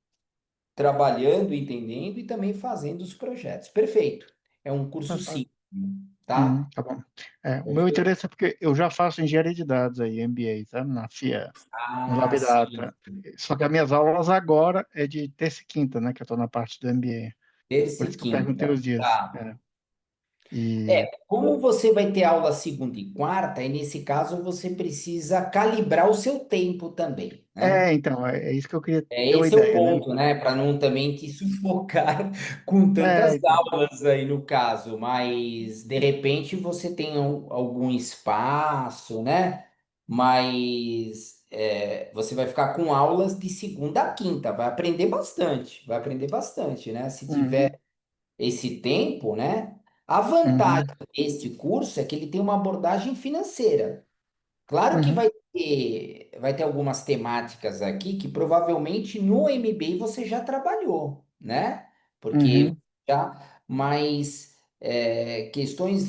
trabalhando, entendendo e também fazendo os projetos. Perfeito. É um Tá curso certo. sim, tá? Tá bom. É, o meu Perfeito. interesse é porque eu já faço engenharia de dados aí, MBA, sabe? Na FIA, no Ah, sim. Labdata. Só que as minhas aulas agora é de terça e quinta, né? Que eu estou na parte do MBA. Terça Por e isso que eu perguntei quinta. os dias. Tá. E Como você vai ter aula segunda e quarta, e nesse caso você precisa calibrar o seu tempo também, né? então, é isso que eu queria ter uma Esse é o ideia, né? ponto, né? Para não também te sufocar com tantas Então. aulas aí no caso, mas de repente você tem algum espaço, né? Mas você vai ficar com aulas de segunda a quinta, vai aprender bastante, né? Se Uhum, tiver esse tempo, né? A vantagem uhum, deste curso é que ele tem uma abordagem financeira. Claro que uhum, vai ter algumas temáticas aqui que provavelmente no MBA você já trabalhou, né? Porque uhum, mas questões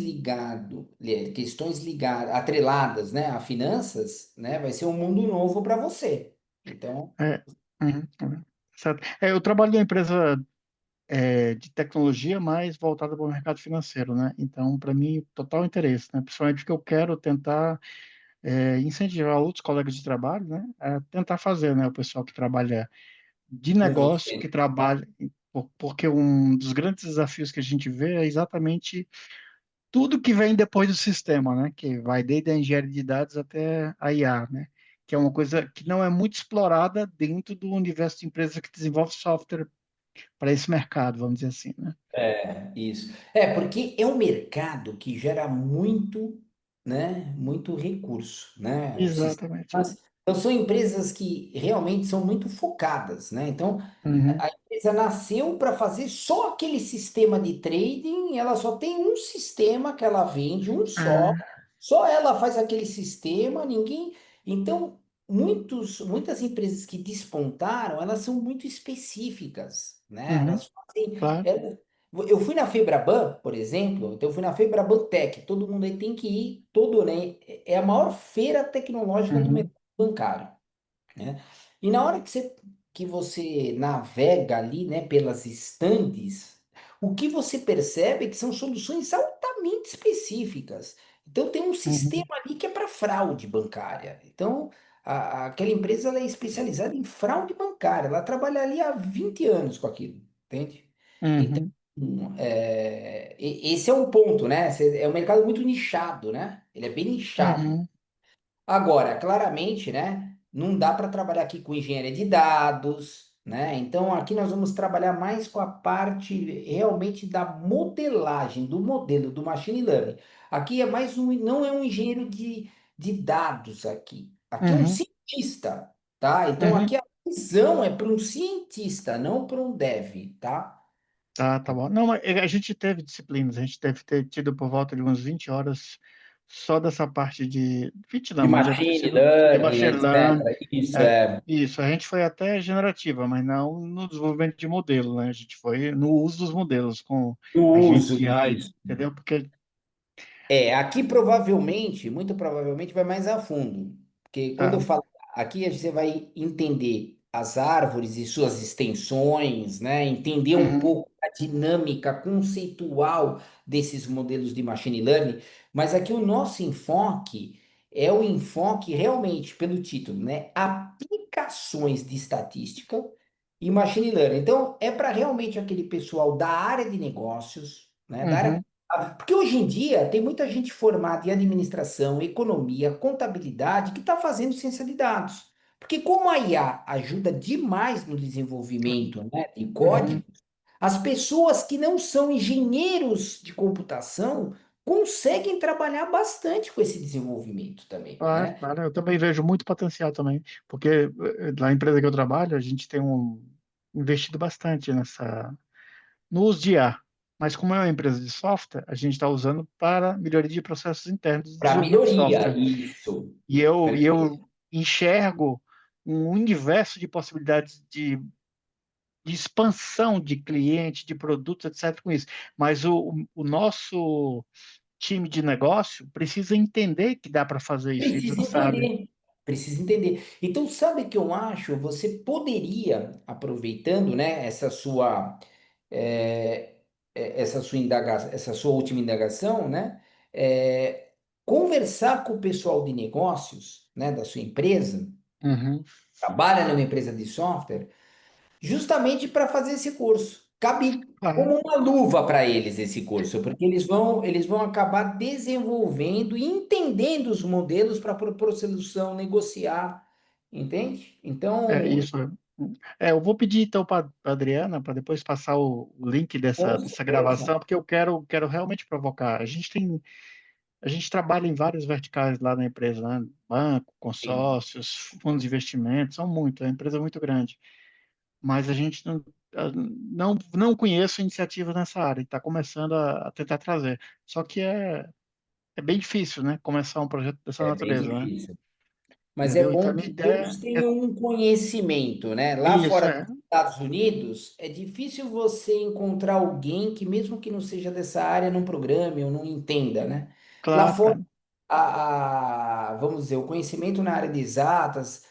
ligadas, atreladas, né, a finanças, né, vai ser um mundo novo para você. Então, é, uhum. Certo. Eu trabalho em uma empresa de tecnologia mais voltada para o mercado financeiro, né? Então, para mim, total interesse, né? Principalmente porque eu quero tentar incentivar outros colegas de trabalho, né? A tentar fazer, né? O pessoal que trabalha de que nem negócio, que você. trabalha, porque um dos grandes desafios que a gente vê é exatamente tudo que vem depois do sistema, né? Que vai desde a engenharia de dados até a IA, né? Que é uma coisa que não é muito explorada dentro do universo de empresas que desenvolve software para esse mercado, vamos dizer assim, né? Isso. Porque é um mercado que gera muito, né, muito recurso, né? Os Exatamente. sistemas, então são empresas que realmente são muito focadas, né? Então, Uhum, a empresa nasceu para fazer só aquele sistema de trading, ela só tem um sistema que ela vende, um é, só ela faz aquele sistema, ninguém. Então, muitas empresas que despontaram, elas são muito específicas, né? uhum, Elas fazem. claro. Eu fui na Febraban, por exemplo, então eu fui na Febraban Tech, todo mundo aí tem que ir, né? É a maior feira tecnológica do Uhum, mercado bancário, né? E na hora que você navega ali, né, pelas estandes, o que você percebe é que são soluções altamente específicas. Então tem um uhum, sistema ali que é para fraude bancária. Então aquela empresa ela é especializada em fraude bancária. Ela trabalha ali há 20 anos com aquilo, entende? Então, uhum, esse é um ponto, né? É um mercado muito nichado, né? Ele é bem nichado. uhum, Agora, claramente, né, não dá para trabalhar aqui com engenharia de dados, né? Então, aqui nós vamos trabalhar mais com a parte realmente da modelagem, do modelo, do machine learning. Aqui é mais um, não é um engenheiro de dados aqui. Aqui é um uhum, cientista, tá? Então, uhum. aqui a visão é para um cientista, não para um dev, tá? Tá, tá bom. Não, mas a gente teve disciplinas, a gente deve ter tido por volta de umas 20 horas só dessa parte de. 20 De não, mas deve ter machine sido de learning, machine learning. etc. Isso É, é isso, a gente foi até generativa, mas não no desenvolvimento de modelo, né? A gente foi no uso dos modelos com o agentes uso de AI, disso. entendeu? Porque. Aqui provavelmente, muito provavelmente vai mais a fundo, porque quando eu Tá. falo aqui, você vai entender as árvores e suas extensões, né? Entender um Uhum, pouco a dinâmica conceitual desses modelos de machine learning, mas aqui o nosso enfoque é o enfoque realmente pelo título, né? Aplicações de estatística e machine learning. Então, é para realmente aquele pessoal da área de negócios, né? Da área uhum. porque hoje em dia tem muita gente formada em administração, economia, contabilidade que está fazendo ciência de dados. Porque como a IA ajuda demais no desenvolvimento, né, de Uhum. código, as pessoas que não são engenheiros de computação conseguem trabalhar bastante com esse desenvolvimento também, Claro, né? claro, eu também vejo muito potencial também, porque na empresa que eu trabalho, a gente tem investido bastante no uso de IA. Mas como é uma empresa de software, a gente está usando para melhoria de processos internos de Para desenvolvimento de melhoria, software. isso. E eu Perfeito. enxergo um universo de possibilidades de expansão de cliente, de produtos, etc. com isso. Mas o nosso time de negócio precisa entender que dá para fazer isso, e eles Precisa não sabem. entender. Precisa entender. Então, sabe o que eu acho? Você poderia, aproveitando, né, é, essa sua última indagação, né, é, conversar com o pessoal de negócios, né, da sua empresa, Uhum. trabalha numa empresa de software, justamente para fazer esse curso. Cabe Claro. como uma luva para eles esse curso, porque eles vão acabar desenvolvendo e entendendo os modelos para propor solução, negociar, entende? É Então, isso. Eu vou pedir então para a Adriana para depois passar o link com dessa certeza. gravação, porque eu quero realmente provocar. A gente trabalha em vários verticais lá na empresa, né? Banco, Sim. consórcios, fundos de investimento, são muitos, é uma empresa muito grande. Mas a gente não conhece iniciativas nessa área, e está começando a tentar trazer. Só que é bem difícil, né? Começar um projeto dessa É bem natureza, né? difícil. Mas é Entendeu? Então, a bom minha que ideia todos é tenham um conhecimento, né? Lá isso, fora é. dos Estados Unidos, é difícil você encontrar alguém que, mesmo que não seja dessa área, não programe ou não entenda, né? Lá Claro, fora, claro. vamos dizer, o conhecimento na área de exatas,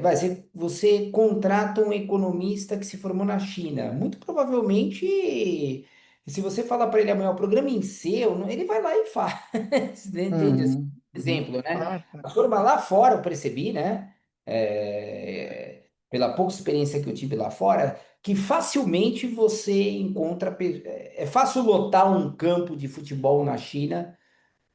vai ser, você contrata um economista que se formou na China. Muito provavelmente, se você falar para ele amanhã o programa em C, ele vai lá e faz, entende? Assim, Uhum, uhum. exemplo, né? Claro, claro. A forma lá fora, eu percebi, né? Pela pouca experiência que eu tive lá fora, que facilmente você encontra. É fácil lotar um campo de futebol na China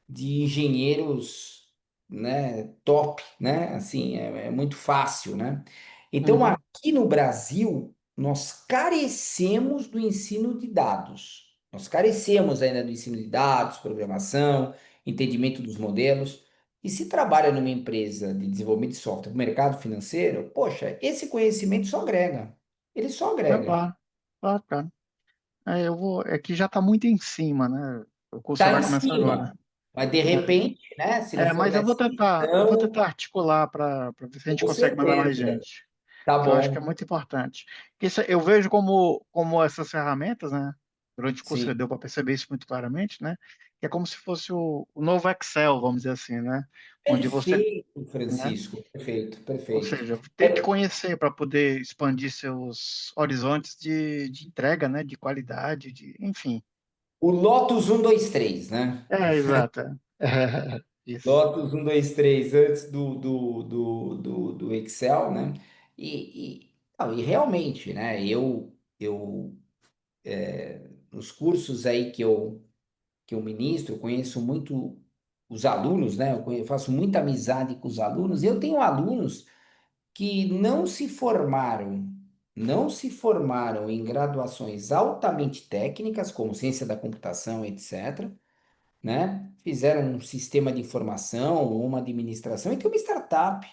de engenheiros, né, top, né? Assim, é muito fácil, né? Então, Uhum. aqui no Brasil, nós carecemos do ensino de dados. Nós carecemos ainda do ensino de dados, programação, entendimento dos modelos. E se trabalha numa empresa de desenvolvimento de software, no mercado financeiro, poxa, esse conhecimento só agrega. Ele só É agrega. claro, claro, claro. É que já está muito em cima, né? O curso só Tá vai em começar agora. cima. Mas de repente, né, se não for Mas nessa eu vou direção, tentar articular para ver se a gente com consegue mandar mais certeza. gente, Tá que eu acho que é bom. muito importante. Isso eu vejo como essas ferramentas, né? Durante o curso Sim. deu para perceber isso muito claramente, né? Que é como se fosse o novo Excel, vamos dizer assim, né? Onde você, Perfeito, né? Francisco. Perfeito, Ou perfeito. seja, tem que É conhecer para poder expandir seus horizontes de entrega, né? De qualidade, enfim. o Lotus 1, 2, 3, né? Exato. Isso. Lotus 1, 2, 3 antes do Excel, né? Não, e realmente, né? Nos cursos aí que eu ministro, eu conheço muito os alunos, né? Faço muita amizade com os alunos, e eu tenho alunos que não se formaram em graduações altamente técnicas, como ciência da computação, etc., né? Fizeram um sistema de informação ou uma administração e tem uma startup,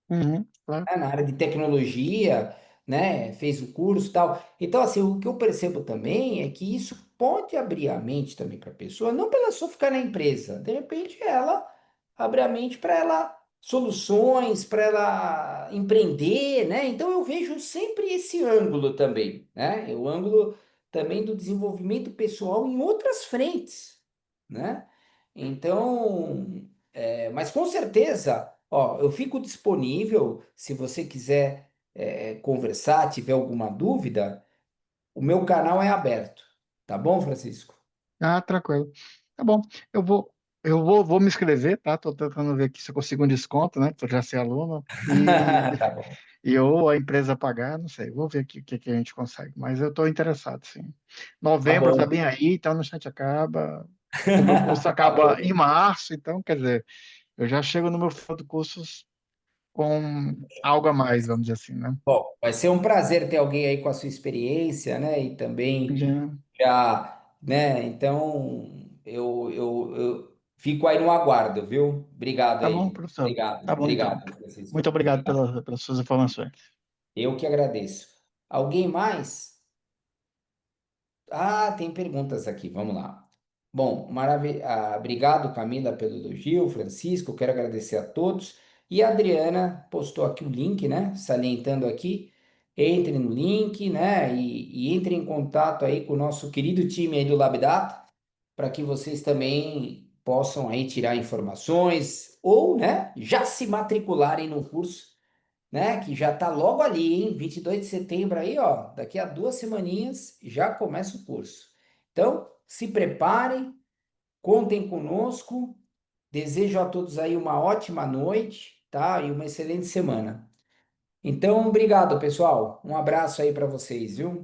Uhum, claro. né, na área de tecnologia, né? Fez o curso e tal. Então, assim, o que eu percebo também é que isso pode abrir a mente também para a pessoa, não para ela só ficar na empresa, de repente ela abre a mente para ela soluções, para ela empreender, né? Então eu vejo sempre esse ângulo também, né? O ângulo também do desenvolvimento pessoal em outras frentes, né? Então, mas com certeza, ó, eu fico disponível se você quiser conversar, tiver alguma dúvida, o meu canal é aberto, tá bom, Francisco? Ah, tranquilo. Tá bom. Eu vou me inscrever, tá? Tô tentando ver aqui se eu consigo um desconto, né? Por já ser aluno. E, Tá bom. e ou a empresa pagar, não sei. Vou ver aqui o que, que a gente consegue. Mas eu tô interessado, sim. Tá Novembro tá bom. bem aí, então no instante acaba. O meu curso Tá acaba bom. em março, então, quer dizer, eu já chego no meu final do curso com algo a mais, vamos dizer assim, né? Bom, vai ser um prazer ter alguém aí com a sua experiência, né? E também Já. né? Então, eu fico aí no aguardo, viu? Obrigado Tá bom, aí. professor. Obrigado, Tá bom, então. obrigado, Francisco. Muito obrigado Obrigado. pelas suas informações. Eu que agradeço. Alguém mais? Ah, tem perguntas aqui, vamos lá. Bom, obrigado, Camila, pelo elogio, Francisco, quero agradecer a todos. E a Adriana postou aqui o link, né? Salientando aqui. Entre no link, né? E entre em contato aí com o nosso querido time aí do LabData, para que vocês também possam aí tirar informações ou, né, já se matricularem no curso, né, que já está logo ali, hein? 22 de setembro aí, ó, daqui a 2 semaninhas já começa o curso. Então, se preparem, contem conosco. Desejo a todos aí uma ótima noite, tá? E uma excelente semana. Então, obrigado, pessoal. Um abraço aí para vocês, viu?